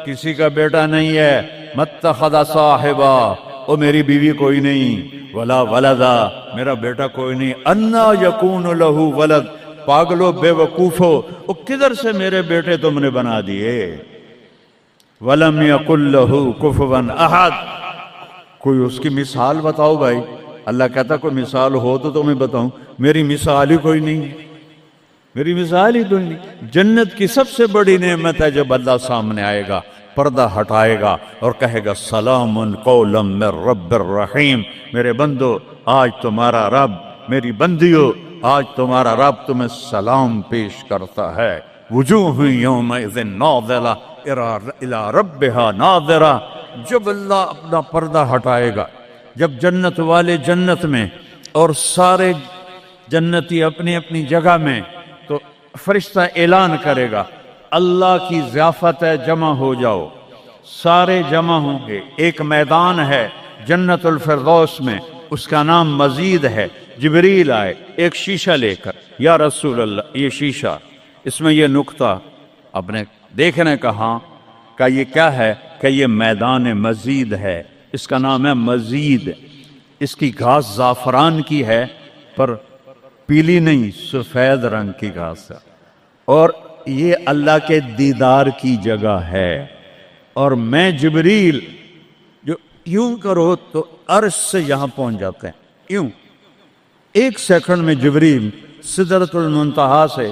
کسی کا بیٹا نہیں ہے، متخذ صاحبہ، او میری بیوی کوئی نہیں، ولا ولدا، میرا بیٹا کوئی نہیں، انا یکون لہ ولد، پاگلو بے وقوفو، او کدھر سے میرے بیٹے تم نے بنا دیے؟ ولم یکن لہ کفوا احد، کوئی اس کی مثال بتاؤ بھائی۔ اللہ کہتا کوئی مثال ہو تو تمہیں بتاؤں، میری مثال ہی کوئی نہیں، میری مثال ہی کوئی نہیں۔ جنت کی سب سے بڑی نعمت ہے جب اللہ سامنے آئے گا، پردہ ہٹائے گا اور کہے گا سلام قولا من رب الرحیم، میرے بندو آج تمہارا رب، میری بندیو آج تمہارا رب تمہیں سلام پیش کرتا ہے۔ وجوہ یومئذ ناظرہ الی ربہا ناظرہ، جب اللہ اپنا پردہ ہٹائے گا، جب جنت والے جنت میں اور سارے جنتی اپنی اپنی جگہ میں، تو فرشتہ اعلان کرے گا اللہ کی ضیافت ہے، جمع ہو جاؤ۔ سارے جمع ہوں گے، ایک میدان ہے جنت الفردوس میں، اس کا نام مزید ہے۔ جبریل آئے ایک شیشہ لے کر، یا رسول اللہ یہ شیشہ، اس میں یہ نقطہ اپنے دیکھنے کا، ہاں کہ یہ کیا ہے؟ کہ یہ میدان مزید ہے، اس کا نام ہے مزید۔ اس کی گھاس زعفران کی ہے پر پیلی نہیں، سفید رنگ کی گھاس ہے، اور یہ اللہ کے دیدار کی جگہ ہے۔ اور میں جبریل جو یوں کرو تو عرش سے یہاں پہنچ جاتے ہیں، یوں 1 سیکنڈ میں جبریل سدرۃ المنتہا سے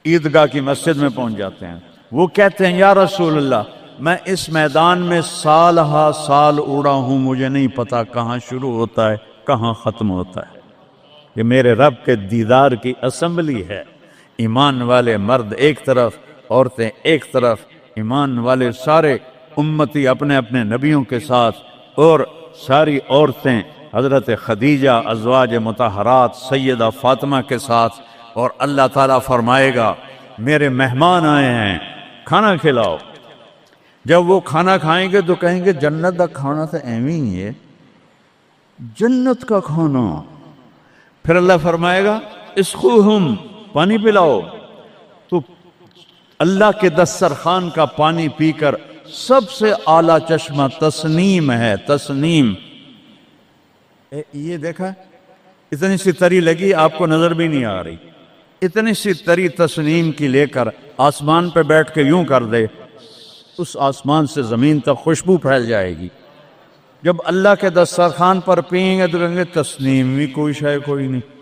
عیدگاہ کی مسجد میں پہنچ جاتے ہیں۔ وہ کہتے ہیں یا رسول اللہ میں اس میدان میں سال ہا سال اڑا ہوں، مجھے نہیں پتا کہاں شروع ہوتا ہے کہاں ختم ہوتا ہے۔ یہ میرے رب کے دیدار کی اسمبلی ہے۔ ایمان والے مرد ایک طرف، عورتیں ایک طرف، ایمان والے سارے امتی اپنے اپنے نبیوں کے ساتھ، اور ساری عورتیں حضرت خدیجہ ازواج مطہرات سیدہ فاطمہ کے ساتھ۔ اور اللہ تعالیٰ فرمائے گا میرے مہمان آئے ہیں، کھانا کھلاؤ۔ جب وہ کھانا کھائیں گے تو کہیں گے جنت کا کھانا تو ایویں ہی ہے، جنت کا کھانا۔ پھر اللہ فرمائے گا اسقوہم، پانی پلاؤ۔ تو اللہ کے دسترخوان کا پانی پی کر سب سے اعلیٰ چشمہ تسنیم ہے، تسنیم۔ یہ دیکھا اتنی سی تری لگی، آپ کو نظر بھی نہیں آ رہی، اتنی سی تری تسنیم کی لے کر آسمان پہ بیٹھ کے یوں کر دے، اس آسمان سے زمین تک خوشبو پھیل جائے گی۔ جب اللہ کے دسترخوان پر پئیں گے تو کہیں گے تسنیم بھی کوئی شے کوئی نہیں۔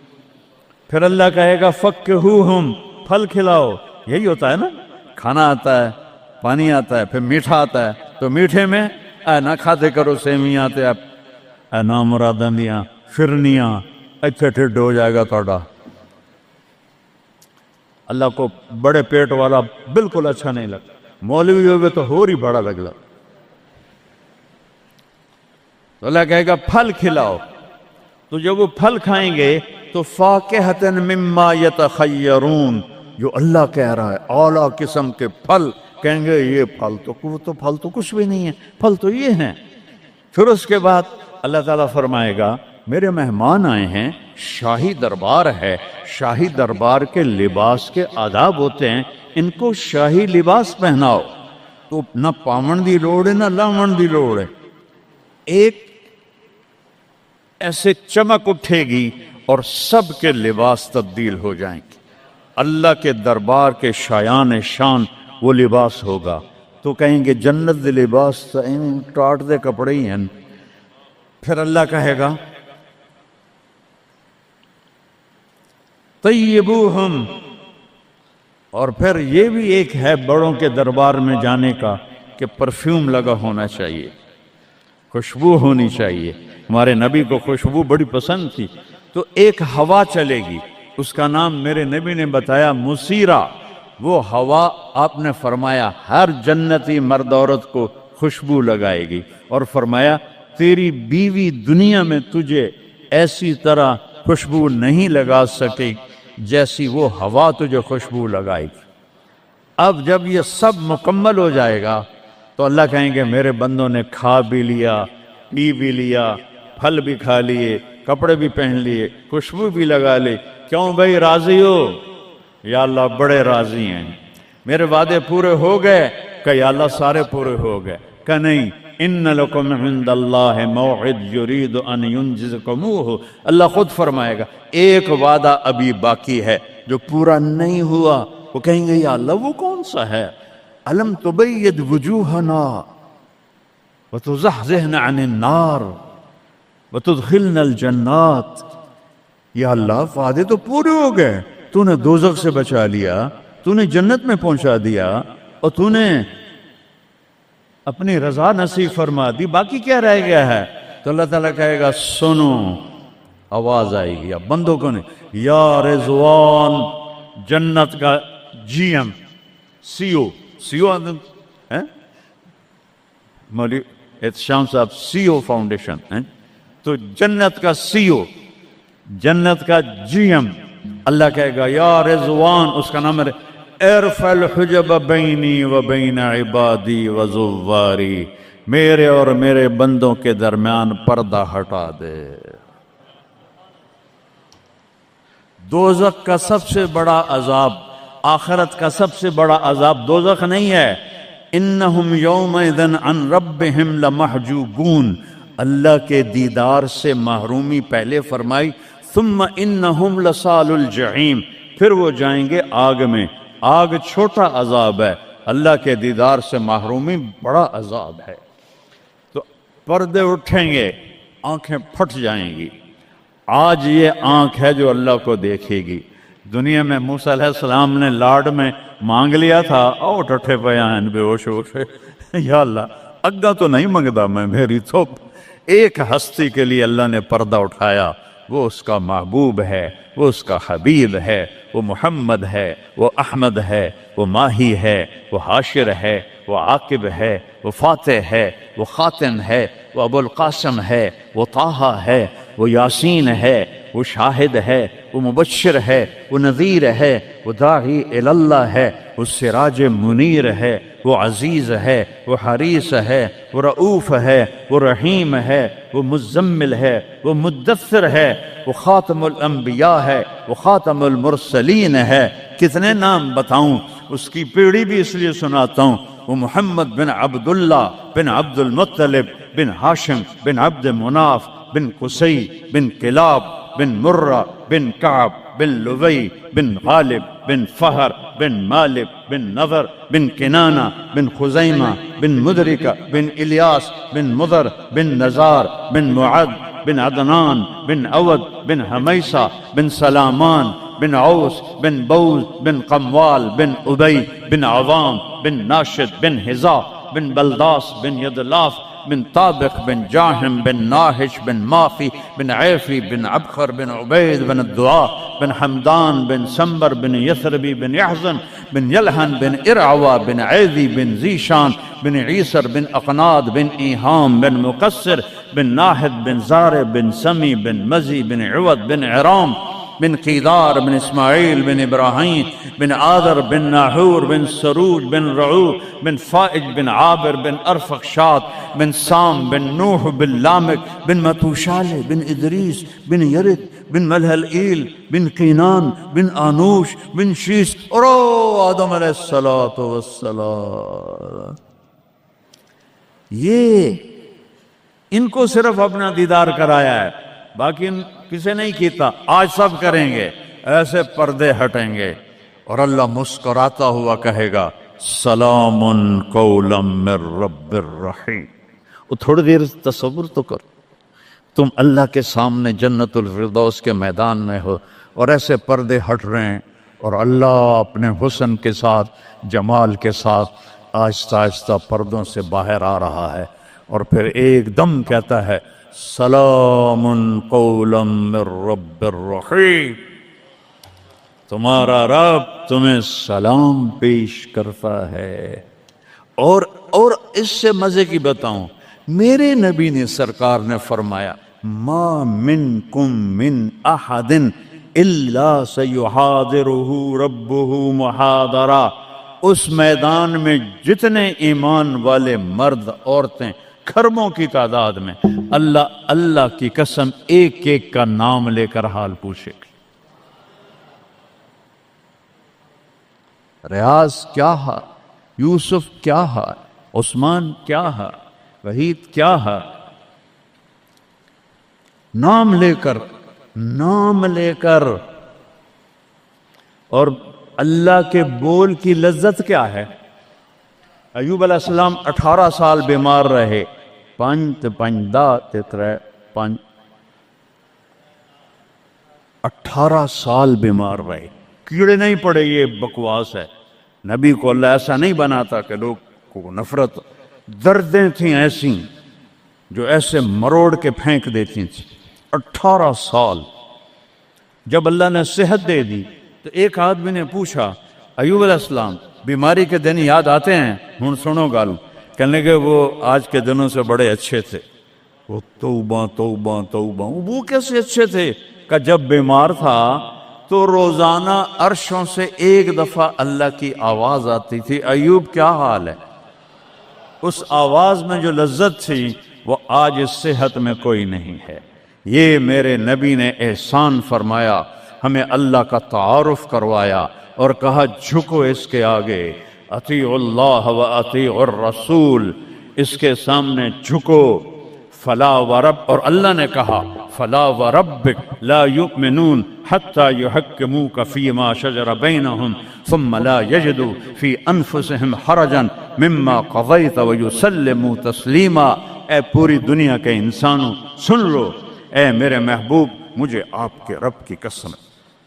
پھر اللہ کہے گا فکہوہم، پھل کھلاؤ۔ یہی ہوتا ہے نا، کھانا آتا ہے، پانی آتا ہے، پھر میٹھا آتا ہے، تو میٹھے میں اے نہ کھاتے کرو سیویاں تے اے نامراداں دیاں فرنیاں، ایتھے ٹھڈ ہو جائے گا توڑا۔ اللہ کو بڑے پیٹ والا بالکل اچھا نہیں لگتا، مولوی ہوگے تو اور ہی بڑا لگتا۔ تو اللہ کہے گا پھل کھلاؤ۔ تو جب وہ پھل کھائیں گے تو فاکہۃ مما یتخیرون، جو اللہ کہہ رہا ہے اعلیٰ قسم کے پھل، کہیں گے یہ پھل تو کچھ بھی نہیں ہے، پھل تو یہ ہیں۔ پھر اس کے بعد اللہ تعالیٰ فرمائے گا میرے مہمان آئے ہیں، شاہی دربار ہے، شاہی دربار کے لباس کے آداب ہوتے ہیں، ان کو شاہی لباس پہناؤ تو نہ پامن دی لوڑ ہے نہ لاون دی لوڑ ہے، ایک ایسے چمک اٹھے گی اور سب کے لباس تبدیل ہو جائیں گے۔ اللہ کے دربار کے شایان شان وہ لباس ہوگا تو کہیں گے جنت دے لباس ٹاٹ دے کپڑے ہی ہیں۔ پھر اللہ کہے گا طیبوہم، اور پھر یہ بھی ایک ہے بڑوں کے دربار میں جانے کا کہ پرفیوم لگا ہونا چاہیے، خوشبو ہونی چاہیے۔ ہمارے نبی کو خوشبو بڑی پسند تھی، تو ایک ہوا چلے گی، اس کا نام میرے نبی نے بتایا مسیرہ۔ وہ ہوا آپ نے فرمایا ہر جنتی مرد عورت کو خوشبو لگائے گی، اور فرمایا تیری بیوی دنیا میں تجھے ایسی طرح خوشبو نہیں لگا سکے جیسی وہ ہوا تجھے خوشبو لگائے گی۔ اب جب یہ سب مکمل ہو جائے گا تو اللہ کہیں گے میرے بندوں نے کھا بھی لیا، پی بھی لیا، پھل بھی کھا لیے، کپڑے بھی پہن لیے، خوشبو بھی لگا لی، کیوں بھائی راضی ہو؟ یا اللہ بڑے راضی ہیں، میرے وعدے پورے ہو گئے؟ کہ یا اللہ سارے پورے ہو گئے۔ کہ نہیں، ان لکم عند اللہ موعد یرید ان ینجزکموہ، اللہ خود فرمائے گا ایک وعدہ ابھی باقی ہے جو پورا نہیں ہوا۔ وہ کہیں گے یا اللہ وہ کون سا ہے؟ الم تبید وجوہنا وتزحزحنا عن النار وتدخلنا الجنات۔ یا اللہ وعدے تو پورے ہو گئے، تو نے دوزخ سے بچا لیا، تو نے جنت میں پہنچا دیا، اور تو نے اپنی رضا نصیب فرما دی، باقی کیا رہ گیا ہے؟ تو اللہ تعالیٰ کہے گا سنو، آواز آئے گی، اب بندوں کو نہیں، یا رضوان، جنت کا جی ایم، سی او مولوی احتشام صاحب سی او فاؤنڈیشن، تو جنت کا سی او، جنت کا جی ایم، اللہ کہے گا یا رضوان، اس کا نام ہے ارفع الحجب بینی و بین عبادی و زواری، میرے اور میرے بندوں کے درمیان پردہ ہٹا دے۔ دوزخ کا سب سے بڑا عذاب، آخرت کا سب سے بڑا عذاب دوزخ نہیں ہے، انہم یومئذ عن ربہم لمحجوبون، اللہ کے دیدار سے محرومی پہلے فرمائی، ثم انہم لصال الجحیم، پھر وہ جائیں گے آگ میں۔ آگ چھوٹا عذاب ہے، اللہ کے دیدار سے محرومی بڑا عذاب ہے۔ تو پردے اٹھیں گے، آنکھیں پھٹ جائیں گی۔ آج یہ آنکھ ہے جو اللہ کو دیکھے گی۔ دنیا میں موسیٰ علیہ السلام نے لاڈ میں مانگ لیا تھا، او ٹھٹھے پیان بے ہوش ہوشے، یا اللہ اگا تو نہیں منگدا میں، میری تو ایک ہستی کے لیے اللہ نے پردہ اٹھایا، وہ اس کا محبوب ہے، وہ اس کا حبیب ہے، وہ محمد ہے، وہ احمد ہے، وہ ماہی ہے، وہ حاشر ہے، وہ عاقب ہے، وہ فاتح ہے، وہ خاتم ہے، وہ ابو القاسم ہے، وہ طٰہٰ ہے، وہ یاسین ہے، وہ شاہد ہے، وہ مبشر ہے، وہ نذیر ہے، وہ داعی الی اللہ ہے، وہ سراج منیر ہے، وہ عزیز ہے، وہ حریص ہے، وہ رؤوف ہے، وہ رحیم ہے، وہ مزمل ہے، وہ مدثر ہے، وہ خاتم الانبیاء ہے، وہ خاتم المرسلین ہے۔ کتنے نام بتاؤں، اس کی پیڑھی بھی اس لیے سناتا ہوں۔ وہ محمد بن عبداللہ بن عبد المطلب بن ہاشم بن عبد مناف بن قصی بن کلاب بن مرہ بن کعب بن لوی بن غالب بن فہر بن مالک بن نضر بن کنانہ بن خزیمہ بن مدرکہ بن الیاس بن مضر بن نزار بن معد بن عدنان بن عود بن حمیسہ بن سلامان بن عوس بن بوز بن قموال بن ابی بن عوام بن ناشد بن حذا بن بلداس بن یدلاف بن طابق بن جاہم بن ناہش بن ماخی بن عیفی بن عبخر بن عبید بن الدعاء بن حمدان بن سمبر بن یثربی بن یحزن بن یلہن بن ارعوا بن عیدی بن زیشان بن عیسر بن اقناد بن ایہام بن مقصر بن ناہد بن زار بن سمی بن مزی بن عود بن عرام بن قیدار بن اسماعیل بن ابراہیم بن آذر بن ناحور بن سروج بن رعو بن فائج بن عابر بن ارفخشاد بن سام بن نوح بن لامک بن متوشالہ بن ادریس بن یرد بن ملہلئیل بن قینان بن آنوش بن شیس اور آدم علیہ السلام. یہ ان کو صرف اپنا دیدار کرایا ہے، باقی کسے نہیں کیتا. آج سب کریں گے، ایسے پردے ہٹیں گے اور اللہ مسکراتا ہوا کہے گا سلام قولا من رب الرحیم. وہ تھوڑی دیر تصور تو کرو، تم اللہ کے سامنے جنت الفردوس کے میدان میں ہو اور ایسے پردے ہٹ رہے ہیں اور اللہ اپنے حسن کے ساتھ، جمال کے ساتھ آہستہ آہستہ پردوں سے باہر آ رہا ہے اور پھر ایک دم کہتا ہے سلام قولا من رب الرحیم. تمہارا رب تمہیں سلام پیش کرتا ہے. اور اس سے مزے کی بتاؤں، میرے نبی نے سرکار نے فرمایا ما منکم من احد الا سیحاضرہ ربہ محاضرہ. اس میدان میں جتنے ایمان والے مرد عورتیں کھربوں کی تعداد میں، اللہ کی قسم ایک ایک کا نام لے کر حال پوچھے گا. ریاض کیا ہے، یوسف کیا ہے، عثمان کیا ہے، وحید کیا ہے، نام لے کر. اور اللہ کے بول کی لذت کیا ہے. ایوب علیہ السلام 18 سال بیمار رہے. 18 سال بیمار رہے، کیڑے نہیں پڑے. یہ بکواس ہے. نبی کو اللہ ایسا نہیں بناتا کہ لوگ کو نفرت. دردیں تھیں ایسی جو ایسے مروڑ کے پھینک دیتی تھیں. 18 سال. جب اللہ نے صحت دے دی تو ایک آدمی نے پوچھا ایوب علیہ السلام بیماری کے دن یاد آتے ہیں؟ ہن سنو گال. کہنے کہ وہ آج کے دنوں سے بڑے اچھے تھے. وہ توبہ توبہ توبہ. وہ کیسے اچھے تھے کہ جب بیمار تھا تو روزانہ عرشوں سے ایک دفعہ اللہ کی آواز آتی تھی ایوب کیا حال ہے. اس آواز میں جو لذت تھی وہ آج اس صحت میں کوئی نہیں ہے. یہ میرے نبی نے احسان فرمایا، ہمیں اللہ کا تعارف کروایا اور کہا جھکو اس کے آگے، اطیع اللہ و اطیع الرسول، اس کے سامنے جھکو. فلا ورب، اور اللہ نے کہا فلا وربک لا یؤمنون حتی یحکموک فیما شجر بینہم ثم لا یجدوا فی انفسہم حرجا مما قضیت ویسلموا تسلیما. اے پوری دنیا کے انسانوں سن لو، اے میرے محبوب مجھے آپ کے رب کی قسم،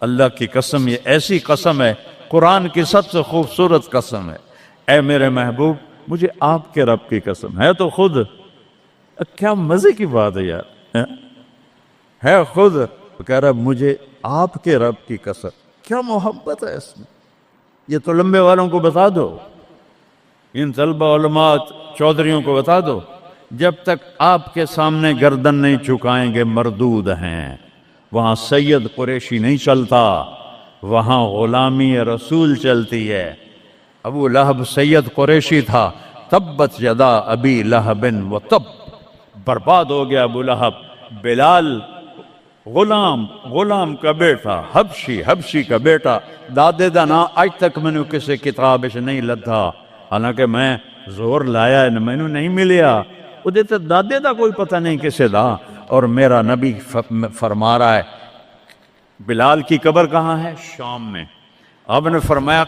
اللہ کی قسم، یہ ایسی قسم ہے، قرآن کی سب سے خوبصورت قسم ہے. اے میرے محبوب مجھے آپ کے رب کی قسم ہے. تو خود کیا مزے کی بات ہے یار، ہے خود کہہ رہا مجھے آپ کے رب کی قسم. کیا محبت ہے اس میں. یہ تو لمبے والوں کو بتا دو، ان طلبہ علماء چودھریوں کو بتا دو، جب تک آپ کے سامنے گردن نہیں جھکائیں گے مردود ہیں. وہاں سید قریشی نہیں چلتا، وہاں غلامی رسول چلتی ہے. ابو لہب سید قریشی تھا. تبت یدا ابی لہب و تب، برباد ہو گیا ابو لہب. بلال غلام کا بیٹا، حبشی کا بیٹا، دادے دا نا آج تک میں نے کسی کتاب سے نہیں لدھا، حالانکہ میں زور لایا ہے میں نے نہیں ملیا. وہ دیتے دادے دا کوئی پتہ نہیں کسے دا. اور میرا نبی فرما رہا ہے بلال کی قبر کہاں ہے؟ شام میں. آپ نے فرمایا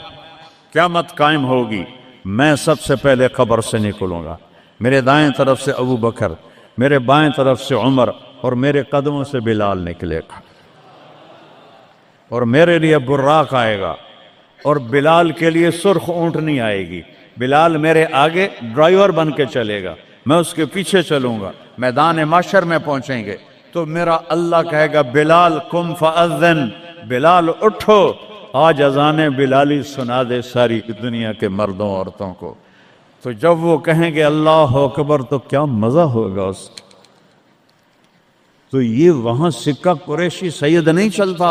قیامت قائم ہوگی، میں سب سے پہلے قبر سے نکلوں گا. میرے دائیں طرف سے ابو بکر، میرے بائیں طرف سے عمر، اور میرے قدموں سے بلال نکلے گا. اور میرے لیے براق آئے گا، اور بلال کے لیے سرخ اونٹنی آئے گی. بلال میرے آگے ڈرائیور بن کے چلے گا، میں اس کے پیچھے چلوں گا. میدان محشر میں پہنچیں گے تو میرا اللہ کہے گا بلال قم فاذن، بلال اٹھو، آج اذان بلالی سنا دے ساری دنیا کے مردوں عورتوں کو. تو جب وہ کہیں گے اللہ اکبر تو کیا مزہ ہوگا اس کا. تو یہ وہاں سکہ قریشی سید نہیں چلتا،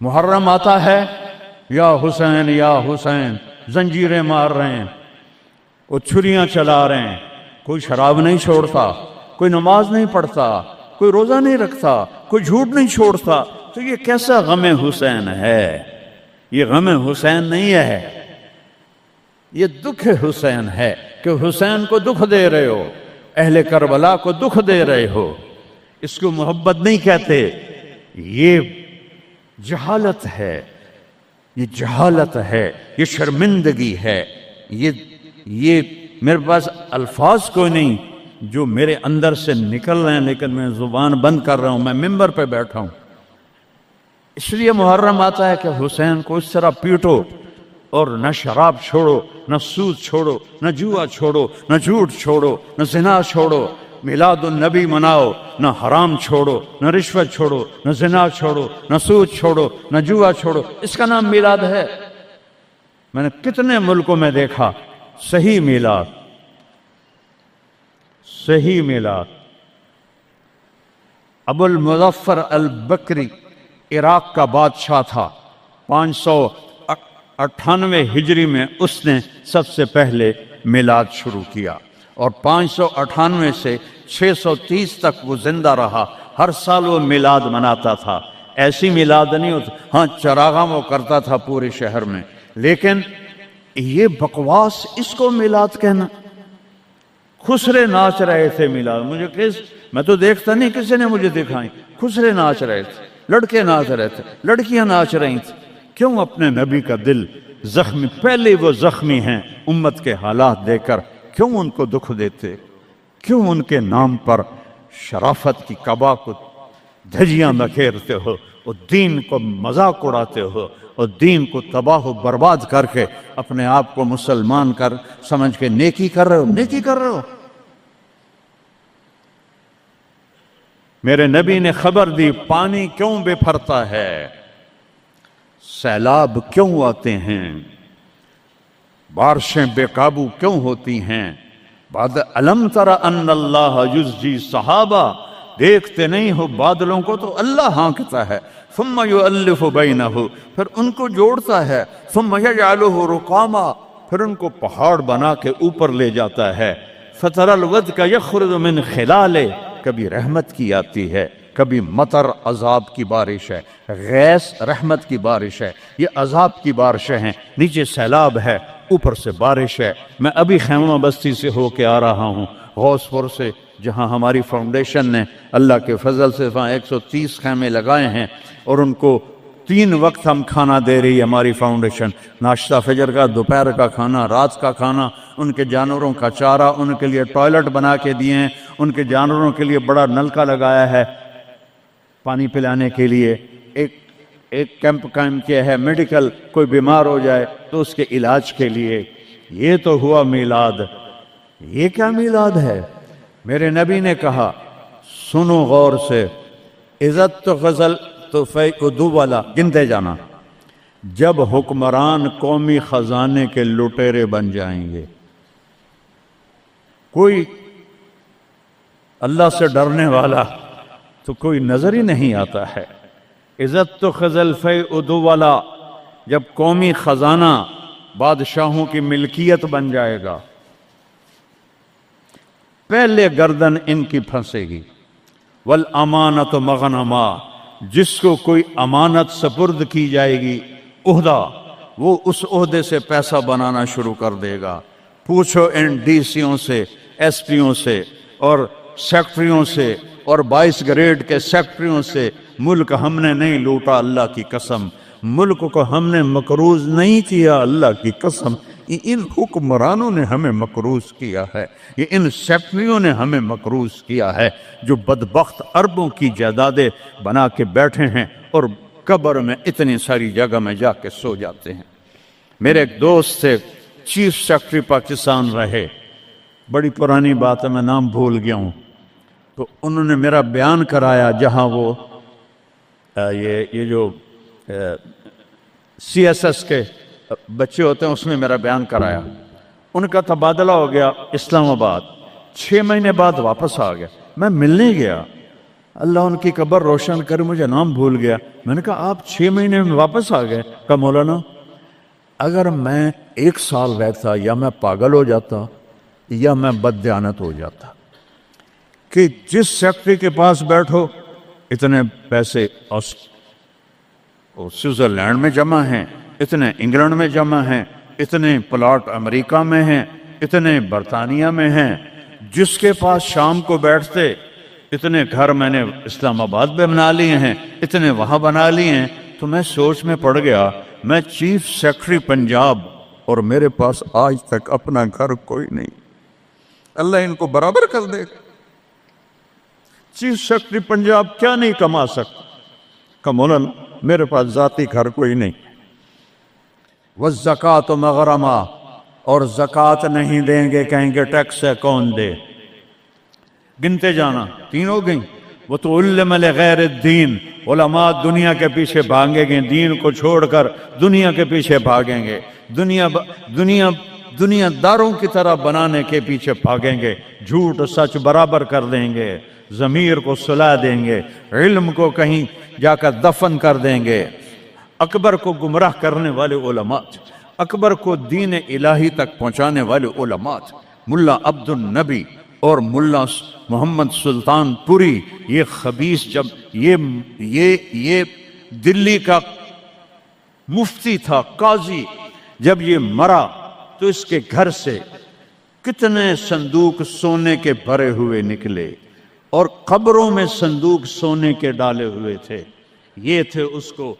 محرم آتا ہے یا حسین زنجیریں مار رہے ہیں، وہ چھریاں چلا رہے ہیں، کوئی شراب نہیں چھوڑتا، کوئی نماز نہیں پڑھتا، کوئی روزہ نہیں رکھتا، کوئی جھوٹ نہیں چھوڑتا، تو یہ کیسا غم حسین ہے؟ یہ غم حسین نہیں ہے، یہ دکھ حسین ہے کہ حسین کو دکھ دے رہے ہو، اہل کربلا کو دکھ دے رہے ہو۔ اس کو محبت نہیں کہتے، یہ جہالت ہے، یہ جہالت ہے، یہ شرمندگی ہے، یہ میرے پاس الفاظ کوئی نہیں جو میرے اندر سے نکل رہے ہیں، لیکن میں زبان بند کر رہا ہوں، میں ممبر پہ بیٹھا ہوں۔ اس لیے محرم آتا ہے کہ حسین کو اس طرح پیٹو، اور نہ شراب چھوڑو، نہ سود چھوڑو، نہ جوا چھوڑو، نہ جھوٹ چھوڑو، نہ زنا چھوڑو، میلاد النبی مناؤ، نہ حرام چھوڑو، نہ رشوت چھوڑو، نہ زنا چھوڑو، نہ سود چھوڑو، نہ جوا چھوڑو۔ اس کا نام میلاد ہے؟ میں نے کتنے ملکوں میں دیکھا صحیح میلاد، صحیح میلاد۔ ابو المظفر البکری عراق کا بادشاہ تھا، 598 ہجری میں اس نے سب سے پہلے میلاد شروع کیا، اور 598 سے 630 تک وہ زندہ رہا، ہر سال وہ میلاد مناتا تھا۔ ایسی میلاد نہیں ہوتا، ہاں چراغاں وہ کرتا تھا پورے شہر میں، لیکن یہ بکواس، اس کو میلاد کہنا۔ خسرے ناچ رہے تھے میلاد، میں تو دیکھتا نہیں، کسی نے مجھے دکھائیں۔ خسرے ناچ رہے تھے، لڑکے ناچ رہے تھے، لڑکیاں ناچ رہی تھیں۔ کیوں اپنے نبی کا دل زخمی، پہلے وہ زخمی ہیں امت کے حالات دے کر، کیوں ان کو دکھ دیتے؟ کیوں ان کے نام پر شرافت کی قبا کو دھجیاں بکھیرتے ہو، اور دین کو مذاق اڑاتے ہو، اور دین کو تباہ و برباد کر کے اپنے آپ کو مسلمان کر سمجھ کے نیکی کر رہے ہو؟ نیکی کر رہے ہو؟ میرے نبی نے خبر دی، پانی کیوں بے پھرتا ہے، سیلاب کیوں آتے ہیں، بارشیں بے قابو کیوں ہوتی ہیں۔ بعد علم تر ان اللہ یزجی صحابہ، دیکھتے نہیں ہو بادلوں کو تو اللہ ہانکتا ہے، ثم یؤلف بینہ، پھر ان کو جوڑتا ہے، ثم یجعلہ رقاما، پھر ان کو پہاڑ بنا کے اوپر لے جاتا ہے۔ فتر الودق یخرج من خلالہ، کبھی رحمت کی آتی ہے، کبھی مطر عذاب کی بارش ہے، غیث رحمت کی بارش ہے، یہ عذاب کی بارشیں ہیں، نیچے سیلاب ہے، اوپر سے بارش ہے۔ میں ابھی خیمہ بستی سے ہو کے آ رہا ہوں، غوث پور سے، جہاں ہماری فاؤنڈیشن نے اللہ کے فضل سے وہاں 130 خیمے لگائے ہیں، اور ان کو 3 وقت ہم کھانا دے رہی ہے ہماری فاؤنڈیشن، ناشتہ فجر کا، دوپہر کا کھانا، رات کا کھانا، ان کے جانوروں کا چارہ، ان کے لیے ٹوائلٹ بنا کے دیے ہیں، ان کے جانوروں کے لیے بڑا نلکا لگایا ہے پانی پلانے کے لیے، ایک کیمپ قائم کیا ہے میڈیکل، کوئی بیمار ہو جائے تو اس کے علاج کے لیے۔ یہ تو ہوا میلاد۔ یہ کیا میلاد ہے؟ میرے نبی نے کہا، سنو غور سے، عزت تو غزل تو فیعدو والا، گنتے جانا، جب حکمران قومی خزانے کے لٹیرے بن جائیں گے، کوئی اللہ سے ڈرنے والا تو کوئی نظر ہی نہیں آتا ہے۔ عزت تو خزل فیعدو والا، جب قومی خزانہ بادشاہوں کی ملکیت بن جائے گا، پہلے گردن ان کی پھنسے گی۔ والامانت مغنما، جس کو کوئی امانت سپرد کی جائے گی، عہدہ، وہ اس عہدے سے پیسہ بنانا شروع کر دے گا۔ پوچھو ان ڈی سیوں سے، ایس پیوں سے، اور سیکٹریوں سے، اور 22 گریڈ کے سیکٹریوں سے، ملک ہم نے نہیں لوٹا، اللہ کی قسم، ملک کو ہم نے مقروض نہیں کیا، اللہ کی قسم، ان حکمرانوں نے ہمیں مقروض کیا ہے، یہ ان سیکٹریوں نے ہمیں مقروض کیا ہے، جو بدبخت اربوں کی جائیدادیں بنا کے بیٹھے ہیں اور قبر میں اتنی ساری جگہ میں جا کے سو جاتے ہیں۔ میرے ایک دوست سے چیف سیکٹری پاکستان رہے، بڑی پرانی بات ہے، میں نام بھول گیا ہوں، تو انہوں نے میرا بیان کرایا، جہاں وہ یہ جو سی ایس ایس کے بچے ہوتے ہیں اس میں میرا بیان کرایا۔ ان کا تبادلہ ہو گیا اسلام آباد، 6 مہینے بعد واپس آ گیا۔ میں ملنے گیا، اللہ ان کی قبر روشن کر، مجھے نام بھول گیا۔ میں نے کہا آپ 6 مہینے میں واپس آ گئے؟ کہا مولانا اگر میں 1 سال رہتا یا میں پاگل ہو جاتا یا میں بددیانت ہو جاتا، کہ جس سیکٹری کے پاس بیٹھو اتنے پیسے سوئٹزرلینڈ میں جمع ہیں، اتنے انگلینڈ میں جمع ہیں، اتنے پلاٹ امریکہ میں ہیں، اتنے برطانیہ میں ہیں، جس کے پاس شام کو بیٹھتے اتنے گھر میں نے اسلام آباد میں بنا لیے ہیں، اتنے وہاں بنا لیے ہیں۔ تو میں سوچ میں پڑ گیا، میں چیف سیکرٹری پنجاب اور میرے پاس آج تک اپنا گھر کوئی نہیں، اللہ ان کو برابر کر دے۔ چیف سیکرٹری پنجاب کیا نہیں کما سکتا؟ کہ مولانا میرے پاس ذاتی گھر کوئی نہیں۔ والزکوٰۃ مغرمہ، اور زکوٰۃ نہیں دیں گے، کہیں گے ٹیکس ہے کون دے؟ گنتے جانا، 3 ہو گئیں۔ وَتُعَلِّمَ لِغَيْرِ الدِّينِ، علماء دنیا کے پیچھے بھاگیں گے، دین کو چھوڑ کر دنیا کے پیچھے بھاگیں گے، دنیا داروں کی طرح بنانے کے پیچھے بھاگیں گے، جھوٹ سچ برابر کر دیں گے، ضمیر کو سلا دیں گے، علم کو کہیں جا کر دفن کر دیں گے۔ اکبر کو گمراہ کرنے والے علماء، اکبر کو دین الہی تک پہنچانے والے علماء، ملا عبد النبی اور ملا محمد سلطان پوری، یہ خبیث جب یہ دلی کا مفتی تھا، قاضی، جب یہ مرا تو اس کے گھر سے کتنے صندوق سونے کے بھرے ہوئے نکلے، اور قبروں میں صندوق سونے کے ڈالے ہوئے تھے۔ یہ تھے اس کو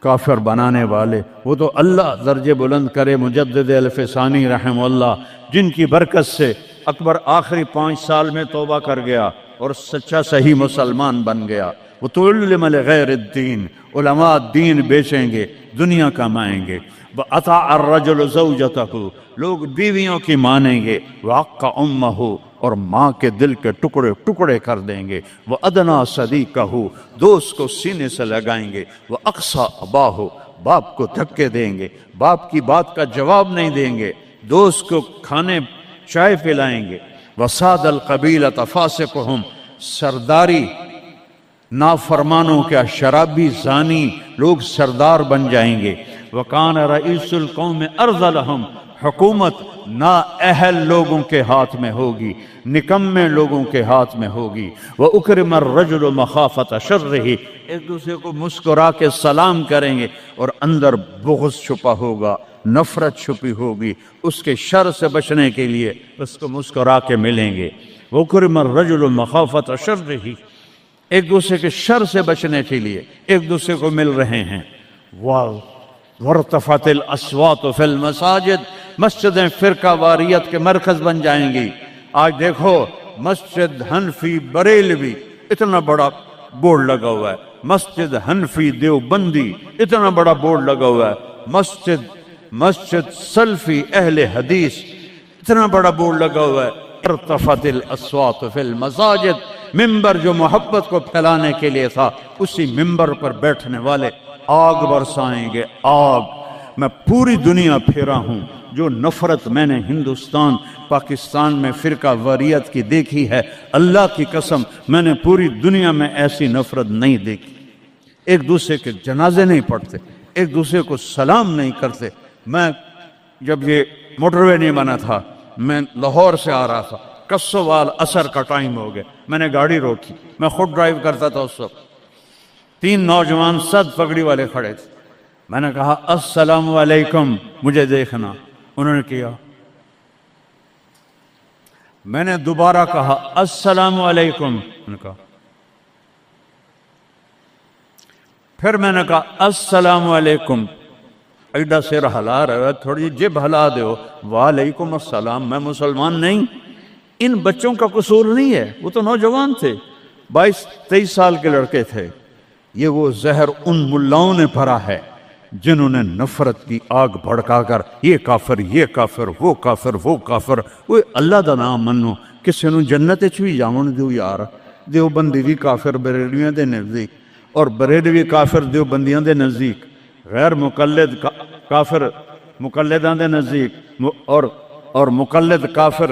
کافر بنانے والے۔ وہ تو اللہ درجے بلند کرے مجدد الف ثانی رحمہ اللہ، جن کی برکت سے اکبر آخری 5 سال میں توبہ کر گیا اور سچا صحیح مسلمان بن گیا۔ وَتُعَلِّمَ لِغَيْرِ الدِّينِ، علماء دین بیچیں گے، دنیا کمائیں گے۔ وَأَطَاعَ الرَّجُلُ زَوْجَتَهُ، لوگ بیویوں کی مانیں گے۔ وَعَقَّ أُمَّهُ، اور ماں کے دل کے ٹکڑے ٹکڑے کر دیں گے۔ وَأَدْنَىٰ صَدِيقَهُ، دوست کو سینے سے لگائیں گے۔ وَأَقْصَىٰ أَبَاهُ، باپ کو دھکے دیں گے، باپ کی بات کا جواب نہیں دیں گے، دوست کو کھانے چائے پلائیں گے۔ وَسَادَ الْقَبِيلَةَ فَاسِقُهُمْ، سرداری نافرمانوں کا شرابی زانی لوگ سردار بن جائیں گے۔ وَكَانَ رَئِيسُ الْقَوْمِ أَرْذَلَهُمْ، حکومت نااہل لوگوں کے ہاتھ میں ہوگی، نکمے لوگوں کے ہاتھ میں ہوگی۔ وَأُكْرِمَ الرَّجُلُ مَخَافَةَ شَرِّهِ، ایک دوسرے کو مسکرا کے سلام کریں گے، اور اندر بغض چھپا ہوگا، نفرت چھپی ہوگی، اس کے شر سے بچنے کے لیے اس کو مسکرا کے ملیں گے۔ وَأُكْرِمَ الرَّجُلُ مَخَافَةَ شَرِّهِ، ایک دوسرے کے شر سے بچنے کے لیے ایک دوسرے کو مل رہے ہیں۔ وَارْتَفَعَتِ الْأَصْوَاتُ فِي الْمَسَاجِدِ، مسجدیں فرقہ واریت کے مرکز بن جائیں گی۔ آج دیکھو مسجد حنفی بریلوی اتنا بڑا بورڈ لگا ہوا ہے، مسجد حنفی دیوبندی اتنا بڑا بورڈ لگا ہوا ہے، مسجد سلفی اہل حدیث اتنا بڑا بورڈ لگا ہوا ہے۔ ارتفعت الاصوات فی المساجد، ممبر جو محبت کو پھیلانے کے لیے تھا، اسی ممبر پر بیٹھنے والے آگ برسائیں گے، آگ۔ میں پوری دنیا پھیرا ہوں، جو نفرت میں نے ہندوستان پاکستان میں فرقہ واریت کی دیکھی ہے، اللہ کی قسم میں نے پوری دنیا میں ایسی نفرت نہیں دیکھی۔ ایک دوسرے کے جنازے نہیں پڑھتے، ایک دوسرے کو سلام نہیں کرتے۔ میں جب یہ موٹر وے نہیں بنا تھا، میں لاہور سے آ رہا تھا، کسوال عصر کا ٹائم ہو گیا، میں نے گاڑی روکی، میں خود ڈرائیو کرتا تھا اس وقت، 3 نوجوان سد پگڑی والے کھڑے تھے، میں نے کہا السلام علیکم، مجھے دیکھنا، انہوں نے کیا، میں نے دوبارہ کہا السلام علیکم، انہوں نے کہا، پھر میں نے کہا السلام علیکم، ایڈا سر ہلا رہا ہے، تھوڑی جب ہلا دیو، وعلیکم السلام، میں مسلمان نہیں۔ ان بچوں کا قصور نہیں ہے، وہ تو نوجوان تھے، 22-23 سال کے لڑکے تھے۔ یہ وہ زہر ان ملاؤں نے بھرا ہے جنہوں نے نفرت کی آگ بھڑکا کر یہ کافر، یہ کافر، وہ کافر، وہ کافر۔ وہ اللہ دا نام منو، کسی نو جنت وچ بھی جاون دیو یار۔ دیوبندی بھی کافر بریلویاں دے نزدیک، اور بریلوی کافر دیوبندیاں دے نزدیک، غیر مقلد کافر مقلداں دے نزدیک، اور مقلد کافر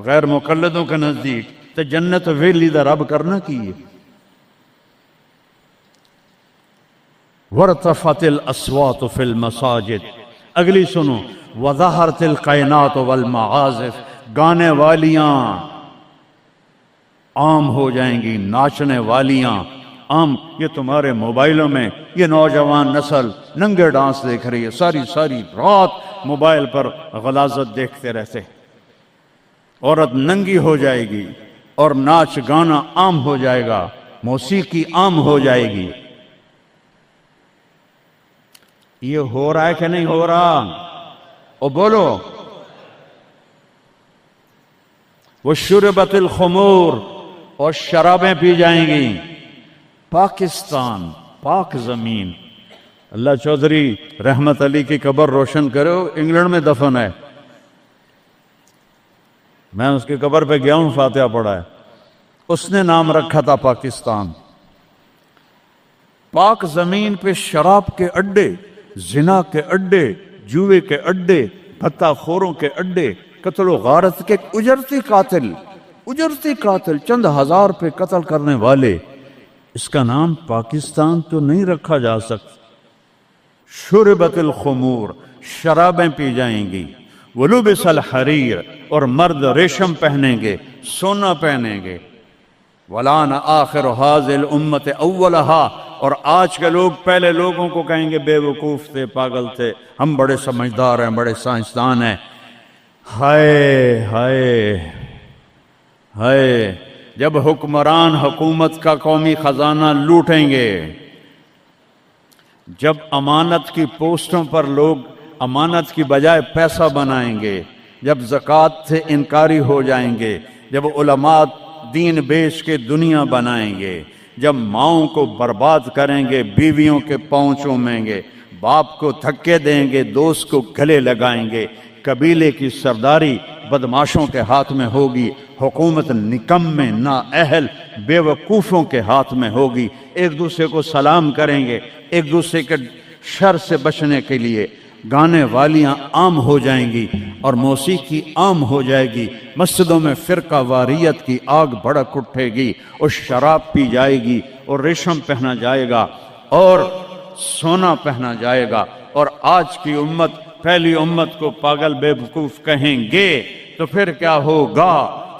غیر مقلدوں کے نزدیک۔ تے جنت ویلی دا رب کرنا کی ہے؟ ورتفت الاصوات فی المساجد. اگلی سنو، وظہرت القینات والمعازف، گانے والیاں عام ہو جائیں گی، ناچنے والیاں عام. یہ تمہارے موبائلوں میں یہ نوجوان نسل ننگے ڈانس دیکھ رہی ہے، ساری رات موبائل پر غلاظت دیکھتے رہتے. عورت ننگی ہو جائے گی اور ناچ گانا عام ہو جائے گا، موسیقی عام ہو جائے گی. یہ ہو رہا ہے کہ نہیں ہو رہا؟ او بولو. وشربت الخمور، اور شرابیں پی جائیں گی. پاکستان، پاک زمین. اللہ چودھری رحمت علی کی قبر روشن کرو، انگلینڈ میں دفن ہے. میں اس کی قبر پہ گیا ہوں، فاتحہ پڑھا ہے. اس نے نام رکھا تھا پاکستان. پاک زمین پہ شراب کے اڈے، زنا کے اڈے، جوئے کے اڈے، بھتہ خوروں کے اڈے، قتل و غارت کے اجرتی قاتل چند ہزار پہ قتل کرنے والے. اس کا نام پاکستان تو نہیں رکھا جا سکتا. شربت الخمور، شرابیں پی جائیں گی. ولبس الحریر، اور مرد ریشم پہنیں گے، سونا پہنیں گے. ولان آخر هذه الامت اولها، اور آج کے لوگ پہلے لوگوں کو کہیں گے بے وقوف تھے، پاگل تھے، ہم بڑے سمجھدار ہیں، بڑے سائنسدان ہیں. ہائے ہائے ہائے، جب حکمران حکومت کا قومی خزانہ لوٹیں گے، جب امانت کی پوسٹوں پر لوگ امانت کی بجائے پیسہ بنائیں گے، جب زکوٰۃ سے انکاری ہو جائیں گے، جب علماء دین بیچ کے دنیا بنائیں گے، جب ماؤں کو برباد کریں گے، بیویوں کے پاؤں چومیں گے، باپ کو دھکے دیں گے، دوست کو گلے لگائیں گے، قبیلے کی سرداری بدماشوں کے ہاتھ میں ہوگی، حکومت نکمے نااہل بے وقوفوں کے ہاتھ میں ہوگی. ایک دوسرے کو سلام کریں گے، ایک دوسرے کے شر سے بچنے کے لیے گانے والیاں عام ہو جائیں گی اور موسیقی عام ہو جائے گی. مسجدوں میں فرقہ واریت کی آگ بھڑک اٹھے گی اور شراب پی جائے گی اور ریشم پہنا جائے گا اور سونا پہنا جائے گا. اور آج کی امت پہلی امت کو پاگل بے وقوف کہیں گے تو پھر کیا ہوگا؟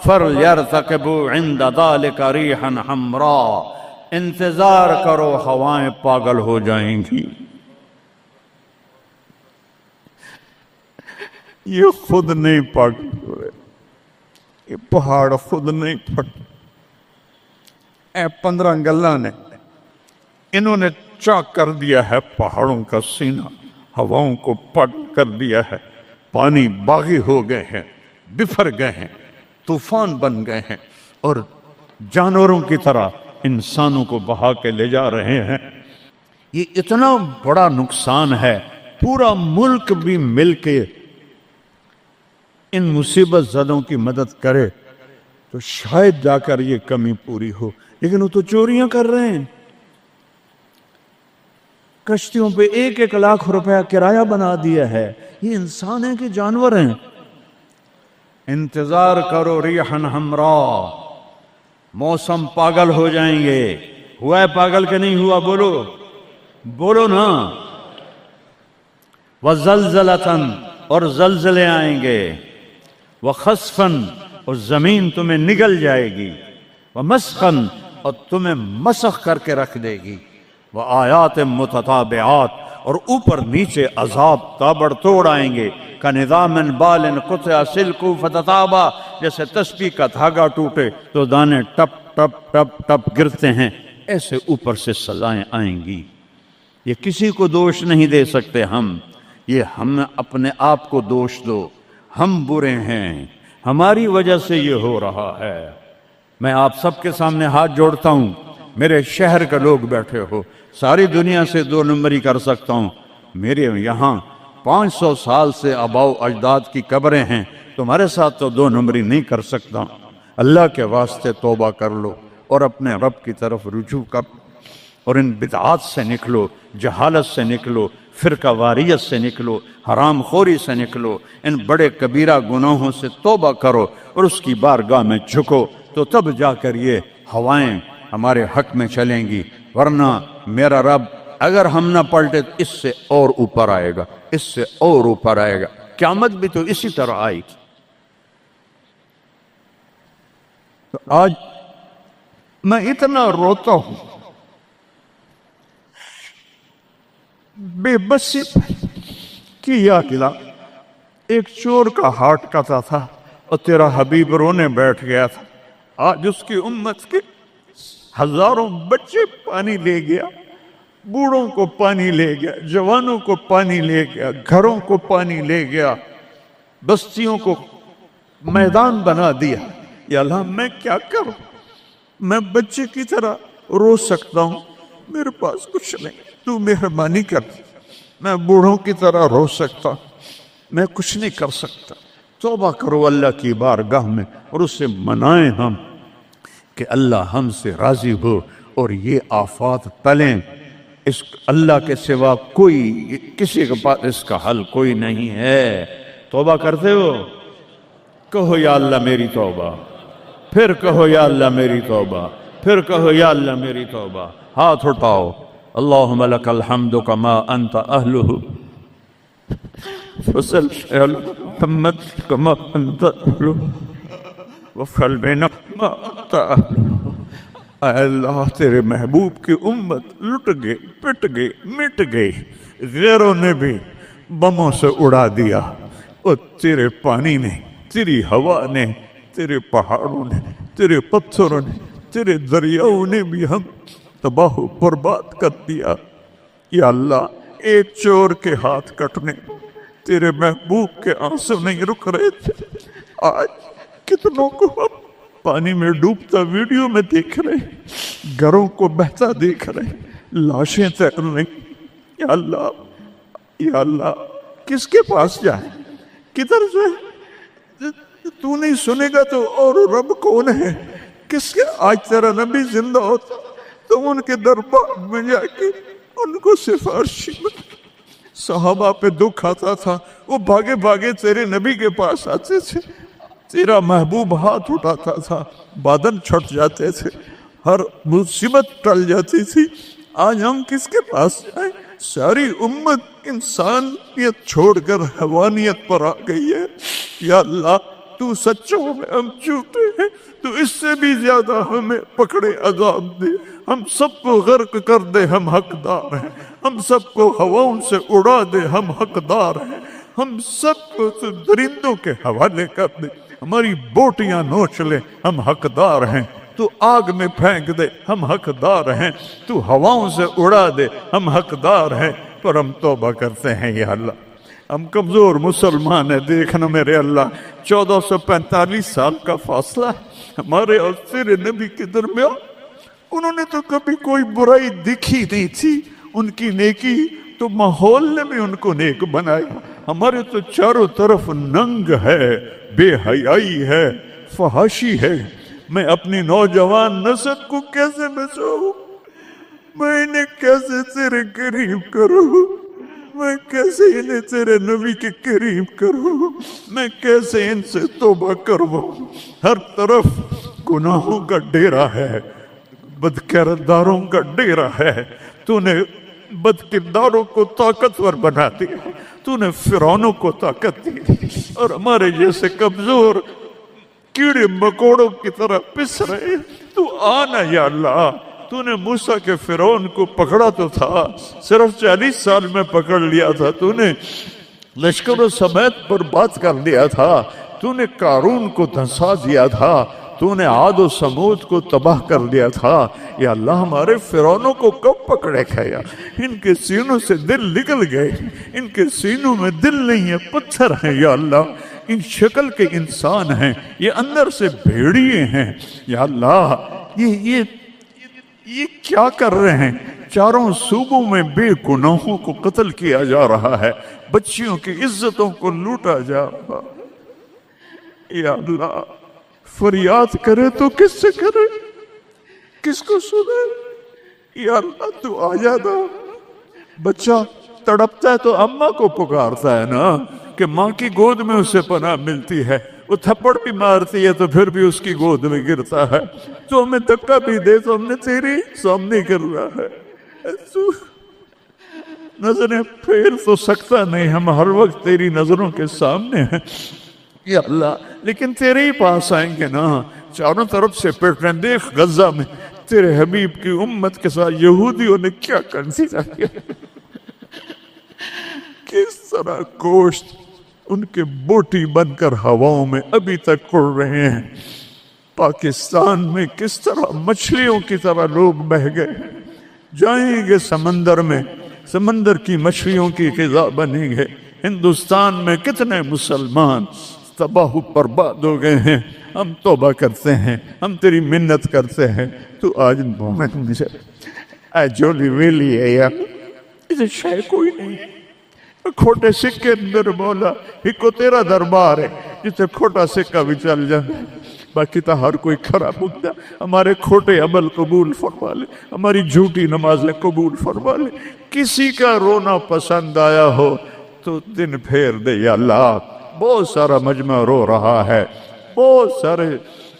فَلْيَرْتَقِبُوا عِنْدَ ذَلِكَ رِيحًا حَمْرَاءَ، انتظار کرو، ہوائیں پاگل ہو جائیں گی. یہ خود نہیں پاگل ہوئے، یہ پہاڑ خود نہیں پھٹ. اے 15 گلہ نے انہوں نے چاک کر دیا ہے پہاڑوں کا سینہ، ہواؤں کو پٹ کر دیا ہے. پانی باغی ہو گئے ہیں، بفر گئے ہیں، طوفان بن گئے ہیں اور جانوروں کی طرح انسانوں کو بہا کے لے جا رہے ہیں. یہ اتنا بڑا نقصان ہے. پورا ملک بھی مل کے ان مصیبت زدوں کی مدد کرے تو شاید جا کر یہ کمی پوری ہو. لیکن وہ تو چوریاں کر رہے ہیں. کشتیوں پہ 1-1 لاکھ روپیہ کرایہ بنا دیا ہے. یہ انسان ہیں کہ جانور ہیں؟ انتظار کرو ریحًا حمراء، موسم پاگل ہو جائیں گے. ہوا ہے پاگل کہ نہیں ہوا؟ بولو نا. وزلزلتاً، اور زلزلے آئیں گے. وخسفاً، اور زمین تمہیں نگل جائے گی. ومسخاً، اور تمہیں مسخ کر کے رکھ دے گی. وآیات متتابعات، اور اوپر نیچے عذاب تابڑ توڑ آئیں گے. کَنِظَامٍ بَالٍ قُطِعَ سِلْكُ فَتَتَابَا، جیسے تسبیح کا دھاگا ٹوٹے تو دانے ٹپ ٹپ ٹپ ٹپ گرتے ہیں، ایسے اوپر سے سزائیں آئیں گی. یہ کسی کو دوش نہیں دے سکتے ہم. یہ ہم اپنے آپ کو دوش دو. ہم برے ہیں، ہماری وجہ سے یہ ہو رہا ہے. میں آپ سب کے سامنے ہاتھ جوڑتا ہوں. میرے شہر کے لوگ بیٹھے ہو، ساری دنیا سے 2 نمبری کر سکتا ہوں. میرے یہاں 500 سال سے آباؤ اجداد کی قبریں ہیں، تمہارے ساتھ تو 2 نمبری نہیں کر سکتا. اللہ کے واسطے توبہ کر لو اور اپنے رب کی طرف رجوع کر، اور ان بدعات سے نکلو، جہالت سے نکلو، فرقہ واریت سے نکلو، حرام خوری سے نکلو. ان بڑے کبیرہ گناہوں سے توبہ کرو اور اس کی بارگاہ میں جھکو، تو تب جا کر یہ ہوائیں ہمارے حق میں چلیں گی. ورنہ میرا رب اگر ہم نہ پلٹے تو اس سے اور اوپر آئے گا، اس سے اور اوپر آئے گا، قیامت بھی تو اسی طرح آئے گی۔ تو آج میں اتنا روتا ہوں، بے بسی کی یاد دلا۔ ایک چور کا ہارٹ کاتا تھا اور تیرا حبیب رونے بیٹھ گیا تھا، آج اس کی امت کے ہزاروں بچے پانی لے گیا، بوڑھوں کو پانی لے گیا، جوانوں کو پانی لے گیا، گھروں کو پانی لے گیا، بستیوں کو میدان بنا دیا۔ یا اللہ میں کیا کروں؟ میں بچے کی طرح رو سکتا ہوں، میرے پاس کچھ نہیں، تو مہربانی کر۔ میں بوڑھوں کی طرح رو سکتا ہوں، میں کچھ نہیں کر سکتا۔ توبہ کرو اللہ کی بارگاہ میں اور اس سے منائیں ہم کہ اللہ ہم سے راضی ہو اور یہ آفات ٹلیں۔ اس اللہ کے سوا کوئی، کسی کے پاس اس کا حل کوئی نہیں ہے۔ توبہ کرتے ہو؟ کہو یا اللہ میری توبہ، پھر کہو یا اللہ میری توبہ، پھر کہو یا اللہ میری توبہ۔ ہاتھ اٹھاؤ۔ اللہم لک الحمد کما انت اہلہ فصل علی محمد کما انت اہلہ وفعل بنا ما انت اہلہ۔ اے اللہ تیرے محبوب کی امت لٹ گئی، پٹ گئی، مٹ گئی، غیروں نے بھی بموں سے اڑا دیا، اور تیرے پانی نے، تیری ہوا نے، تیرے پہاڑوں نے، تیرے پتھروں نے، تیرے دریاؤں نے بھی ہم تباہ و برباد کر دیا۔ یا اللہ ایک چور کے ہاتھ کٹنے تیرے محبوب کے آنسو نہیں رک رہے تھے، آج کتنوں کو ہم پانی میں ڈوبتا ویڈیو میں دیکھ رہے، گھروں کو بہتا دیکھ رہے، لاشیں تیر رہی۔ یا اللہ، یا اللہ کس کے پاس جائیں، کدھر جائیں؟ تو نہیں سنے گا تو اور رب کون ہے؟ کس کے؟ آج تیرا نبی زندہ ہوتا تو ان کے دربار میں جا کے ان کو سفارشی صحابہ پہ دکھ آتا تھا، وہ بھاگے بھاگے تیرے نبی کے پاس آتے تھے، تیرا محبوب ہاتھ اٹھاتا تھا، بادل چھٹ جاتے تھے، ہر مصیبت ٹل جاتی تھی۔ آج ہم کس کے پاس جائیں؟ ساری امت انسانیت چھوڑ کر حیوانیت پر آ گئی ہے۔ یا اللہ تو سچوں میں ہم جھوٹے ہیں، تو اس سے بھی زیادہ ہمیں پکڑے عذاب دے، ہم سب کو غرق کر دے، ہم حقدار ہیں، ہم سب کو ہواؤں سے اڑا دے، ہم حقدار ہیں، ہم سب کو تو درندوں کے حوالے کر دے، ہماری بوٹیاں نوچ لے، ہم حقدار ہیں، تو آگ میں پھینک دے، ہم حقدار ہیں، تو ہواؤں سے اڑا دے، ہم حقدار ہیں، پر ہم توبہ کرتے ہیں۔ یا اللہ ہم کمزور مسلمان ہیں، دیکھنا میرے اللہ 1445 سال کا فاصلہ ہے ہمارے اور تیرے نبی کے درمیان، انہوں نے تو کبھی کوئی برائی دکھی نہیں تھی، ان کی نیکی تو ماحول نے بھی ان کو نیک بنایا، ہمارے تو چاروں طرف ننگ ہے، بے حیائی ہے، فحاشی ہے۔ میں اپنی نوجوان نسل کو کیسے بچاؤں؟ میں انہیں کیسے تیرے قریب کروں؟ میں کیسے انہیں تیرے نبی کے قریب کروں؟ میں کیسے ان سے توبہ کرواؤں؟ ہر طرف گناہوں کا ڈیرا ہے، بد کرداروں کا ڈیرا ہے، تو نے بد کرداروں کو طاقتور بنا دیا، تو نے فرعونوں کو طاقت دی، اور ہمارے جیسے کمزور کیڑے مکوڑوں کی طرح پس رہے۔ تو آنا یا اللہ، تو نے موسیٰ کے فرعون کو پکڑا تو تھا، صرف 40 سال میں پکڑ لیا تھا، تو نے لشکر و سمیت برباد کر دیا تھا، تو نے قارون کو دھنسا دیا تھا، تو نے عاد و سمود کو تباہ کر دیا تھا۔ یا اللہ ہمارے فرعونوں کو کب پکڑے گیا؟ ان کے سینوں سے دل نکل گئے، ان کے سینوں میں دل نہیں ہے، پتھر ہیں۔ یا اللہ ان شکل کے انسان ہیں، یہ اندر سے بھیڑیے ہیں۔ یا اللہ یہ کیا کر رہے ہیں؟ چاروں صوبوں میں بے گناہوں کو قتل کیا جا رہا ہے، بچیوں کی عزتوں کو لوٹا جا رہا ہے۔ یا اللہ فریاد کرے تو کس سے کرے، کس کو سنے؟ یا اللہ تو آ جانا۔ بچہ تڑپتا ہے تو اماں کو پکارتا ہے نا، کہ ماں کی گود میں اسے پناہ ملتی ہے، وہ تھپڑ بھی مارتی ہے تو پھر بھی اس کی گود میں گرتا ہے، تو ہمیں دھکا بھی دے تو ہم نے تیری سامنے کر رہا ہے۔ نظریں پھیر تو سکتا نہیں، ہم ہر وقت تیری نظروں کے سامنے ہیں یا اللہ، لیکن تیرے ہی پاس آئیں گے نا۔ چاروں طرف سے پیٹ رہے ہیں، دیکھ غزہ میں تیرے حبیب کی امت کے ساتھ یہودیوں نے کیا کنسیڈر کیا، کس طرح گوشت ان کے بوٹی بن کر ہواؤں میں ابھی تک اڑ رہے ہیں۔ پاکستان میں کس طرح مچھلیوں کی طرح لوگ بہ گئے، جائیں گے سمندر میں، سمندر کی مچھلیوں کی غذا بنیں گے۔ ہندوستان میں کتنے مسلمان تباہ و برباد ہو گئے ہیں۔ ہم توبہ کرتے ہیں، ہم تیری منت کرتے ہیں، تو آج مومن مجھے اے جولی ویلی ہے یار، اسے شے کوئی نہیں ہے۔ کھوٹے سکے اندر مولا ایک کو تیرا دربار ہے جسے کھوٹا سکہ بھی چل جائے، باقی تو ہر کوئی کھڑا مقدہ ہمارے کھوٹے عمل قبول فرما لے، ہماری جھوٹی نمازیں قبول فرما لے۔ کسی کا رونا پسند آیا ہو تو دن پھیر دے یا اللہ۔ بہت سارا مجمع رو رہا ہے، بہت سارے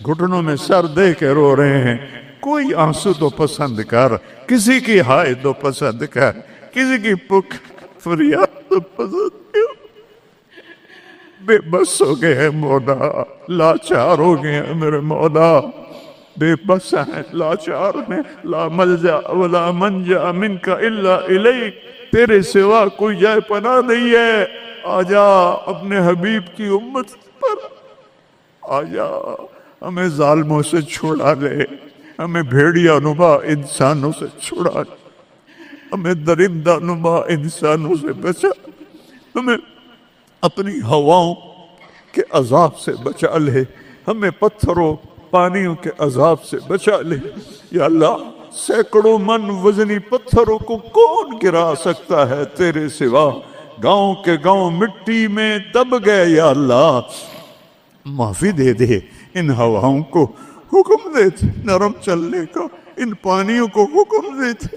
گھٹنوں میں سر دے کے رو رہے ہیں، کوئی آنسو تو پسند کر، کسی کی ہائے تو پسند کر، کسی کی پک فریاد تو پسند کر۔ بے بس ہو گئے ہیں مولا، لاچار ہو گئے ہیں میرے مولا، بے بس ہیں، لاچار ہیں، لا ملجا ولا منجا منک الا الیک، تیرے سوا کوئی جائے پناہ نہیں ہے۔ آجا اپنے حبیب کی امت پر آجا، ہمیں ظالموں سے چھڑا لے، ہمیں بھیڑیا نما انسانوں سے چھڑا لے، ہمیں درندہ نما انسانوں سے بچا، ہمیں اپنی ہواؤں کے عذاب سے بچا لے، ہمیں پتھروں پانیوں کے عذاب سے بچا لے یا اللہ۔ سینکڑوں من وزنی پتھروں کو کون گرا سکتا ہے تیرے سوا؟ گاؤں کے گاؤں مٹی میں دب گئے یا اللہ، معافی دے دے۔ ان ہواؤں کو حکم دے دے نرم چلنے کا، ان پانیوں کو حکم دے دے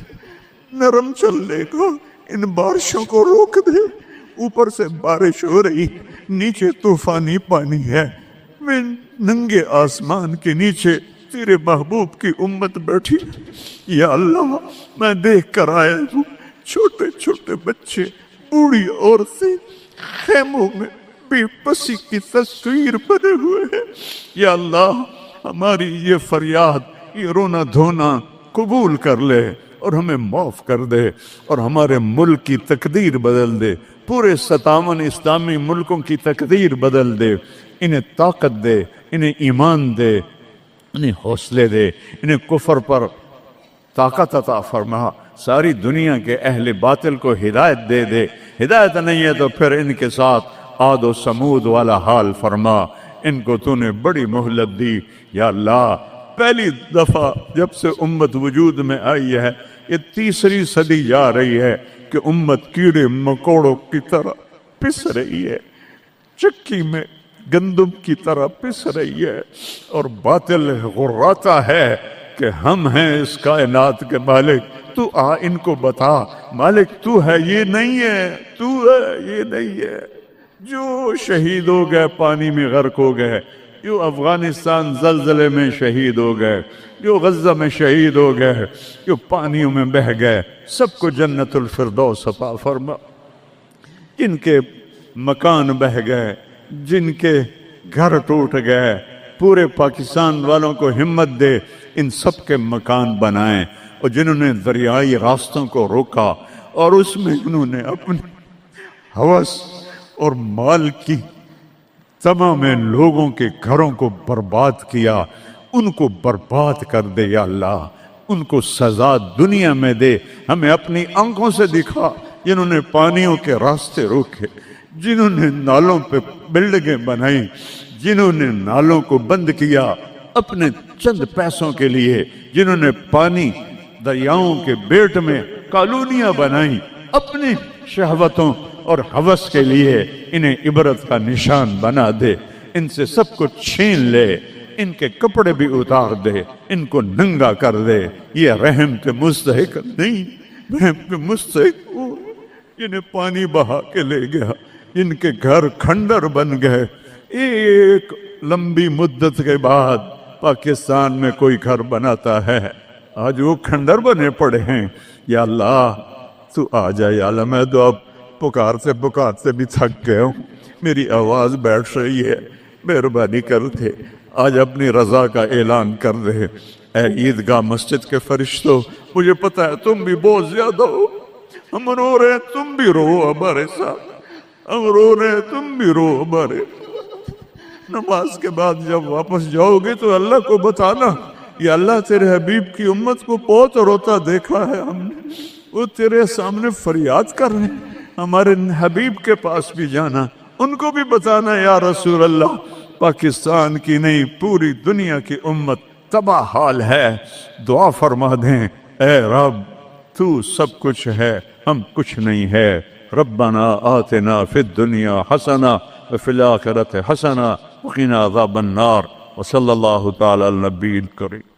نرم چلنے کا، ان بارشوں کو روک دے۔ اوپر سے بارش ہو رہی، نیچے طوفانی پانی ہے، میں ننگے آسمان کے نیچے تیرے محبوب کی امت بیٹھی یا اللہ۔ میں دیکھ کر آیا ہوں چھوٹے چھوٹے بچے، بوڑھی عورتیں خیموں میں بے بسی کی تصویر بنے ہوئے ہیں یا اللہ۔ ہماری یہ فریاد، یہ رونا دھونا قبول کر لے اور ہمیں معاف کر دے، اور ہمارے ملک کی تقدیر بدل دے، پورے 57 اسلامی ملکوں کی تقدیر بدل دے۔ انہیں طاقت دے، انہیں ایمان دے، انہیں حوصلے دے، انہیں کفر پر طاقت عطا فرما۔ ساری دنیا کے اہل باطل کو ہدایت دے دے، ہدایت نہیں ہے تو پھر ان کے ساتھ عاد و سمود والا حال فرما۔ ان کو تو نے بڑی مہلت دی یا اللہ۔ پہلی دفعہ جب سے امت وجود میں آئی ہے، یہ تیسری صدی جا رہی ہے کہ امت کیڑے مکوڑوں کی طرح پس رہی ہے، چکی میں گندم کی طرح پس رہی ہے، اور باطل غراتا ہے کہ ہم ہیں اس کائنات کے مالک۔ تو آ ان کو بتا مالک تو ہے، یہ نہیں ہے، تو ہے، یہ نہیں ہے۔ جو شہید ہو گئے پانی میں غرق ہو گئے، جو افغانستان زلزلے میں شہید ہو گئے، جو غزہ میں شہید ہو گئے، جو پانیوں میں بہہ گئے، سب کو جنت الفردوس عطا فرما۔ جن کے مکان بہہ گئے، جن کے گھر ٹوٹ گئے، پورے پاکستان والوں کو ہمت دے ان سب کے مکان بنائیں۔ اور جنہوں نے دریائی راستوں کو روکا اور اس میں انہوں نے اپنی ہوس اور مال کی تمام لوگوں کے گھروں کو برباد کیا، ان کو برباد کر دے یا اللہ۔ ان کو سزا دنیا میں دے، ہمیں اپنی آنکھوں سے دکھا۔ جنہوں نے پانیوں کے راستے روکے، جنہوں نے نالوں پہ بلڈنگیں بنائی، جنہوں نے نالوں کو بند کیا اپنے چند پیسوں کے لیے، جنہوں نے پانی دریاؤں کے بیٹ میں کالونیاں بنائیں اپنی شہوتوں اور ہوس کے لیے، انہیں عبرت کا نشان بنا دے۔ ان سے سب کو چھین لے، ان کے کپڑے بھی اتار دے، ان کو ننگا کر دے۔ یہ رحم کے مستحق نہیں، رحم کے مستحق وہ جنہیں پانی بہا کے لے گیا، جن کے گھر کھنڈر بن گئے۔ ایک لمبی مدت کے بعد پاکستان میں کوئی گھر بناتا ہے، آج وہ کھنڈر بنے پڑے ہیں یا اللہ۔ تو آ جا یا اللہ، میں تو اب پکارتے بھی تھک گیا ہوں، میری آواز بیٹھ رہی ہے، مہربانی کرتے آج اپنی رضا کا اعلان کر رہے۔ اے عیدگاہ مسجد کے فرشتوں، مجھے پتا ہے تم بھی بہت زیادہ ہو، ہم رو رہے ہیں، تم بھی رو ہمارے ساتھ، ہم رو رہے ہیں، تم بھی رو ہمارے۔ نماز کے بعد جب واپس جاؤ گے تو اللہ کو بتانا، یا اللہ تیرے حبیب کی امت کو بہت روتا دیکھا ہے ہم نے، وہ تیرے سامنے فریاد کر رہے ہیں، ہمارے حبیب کے پاس بھی جانا، ان کو بھی بتانا یا رسول اللہ پاکستان کی نہیں پوری دنیا کی امت تباہ حال ہے، دعا فرما دیں اے رب تو سب کچھ ہے، ہم کچھ نہیں ہے۔ ربنا آتنا فی الدنیا حسنہ وفی الآخرۃ حسنہ وقنا عذاب النار، وصلی اللہ تعالی علی النبی الکریم۔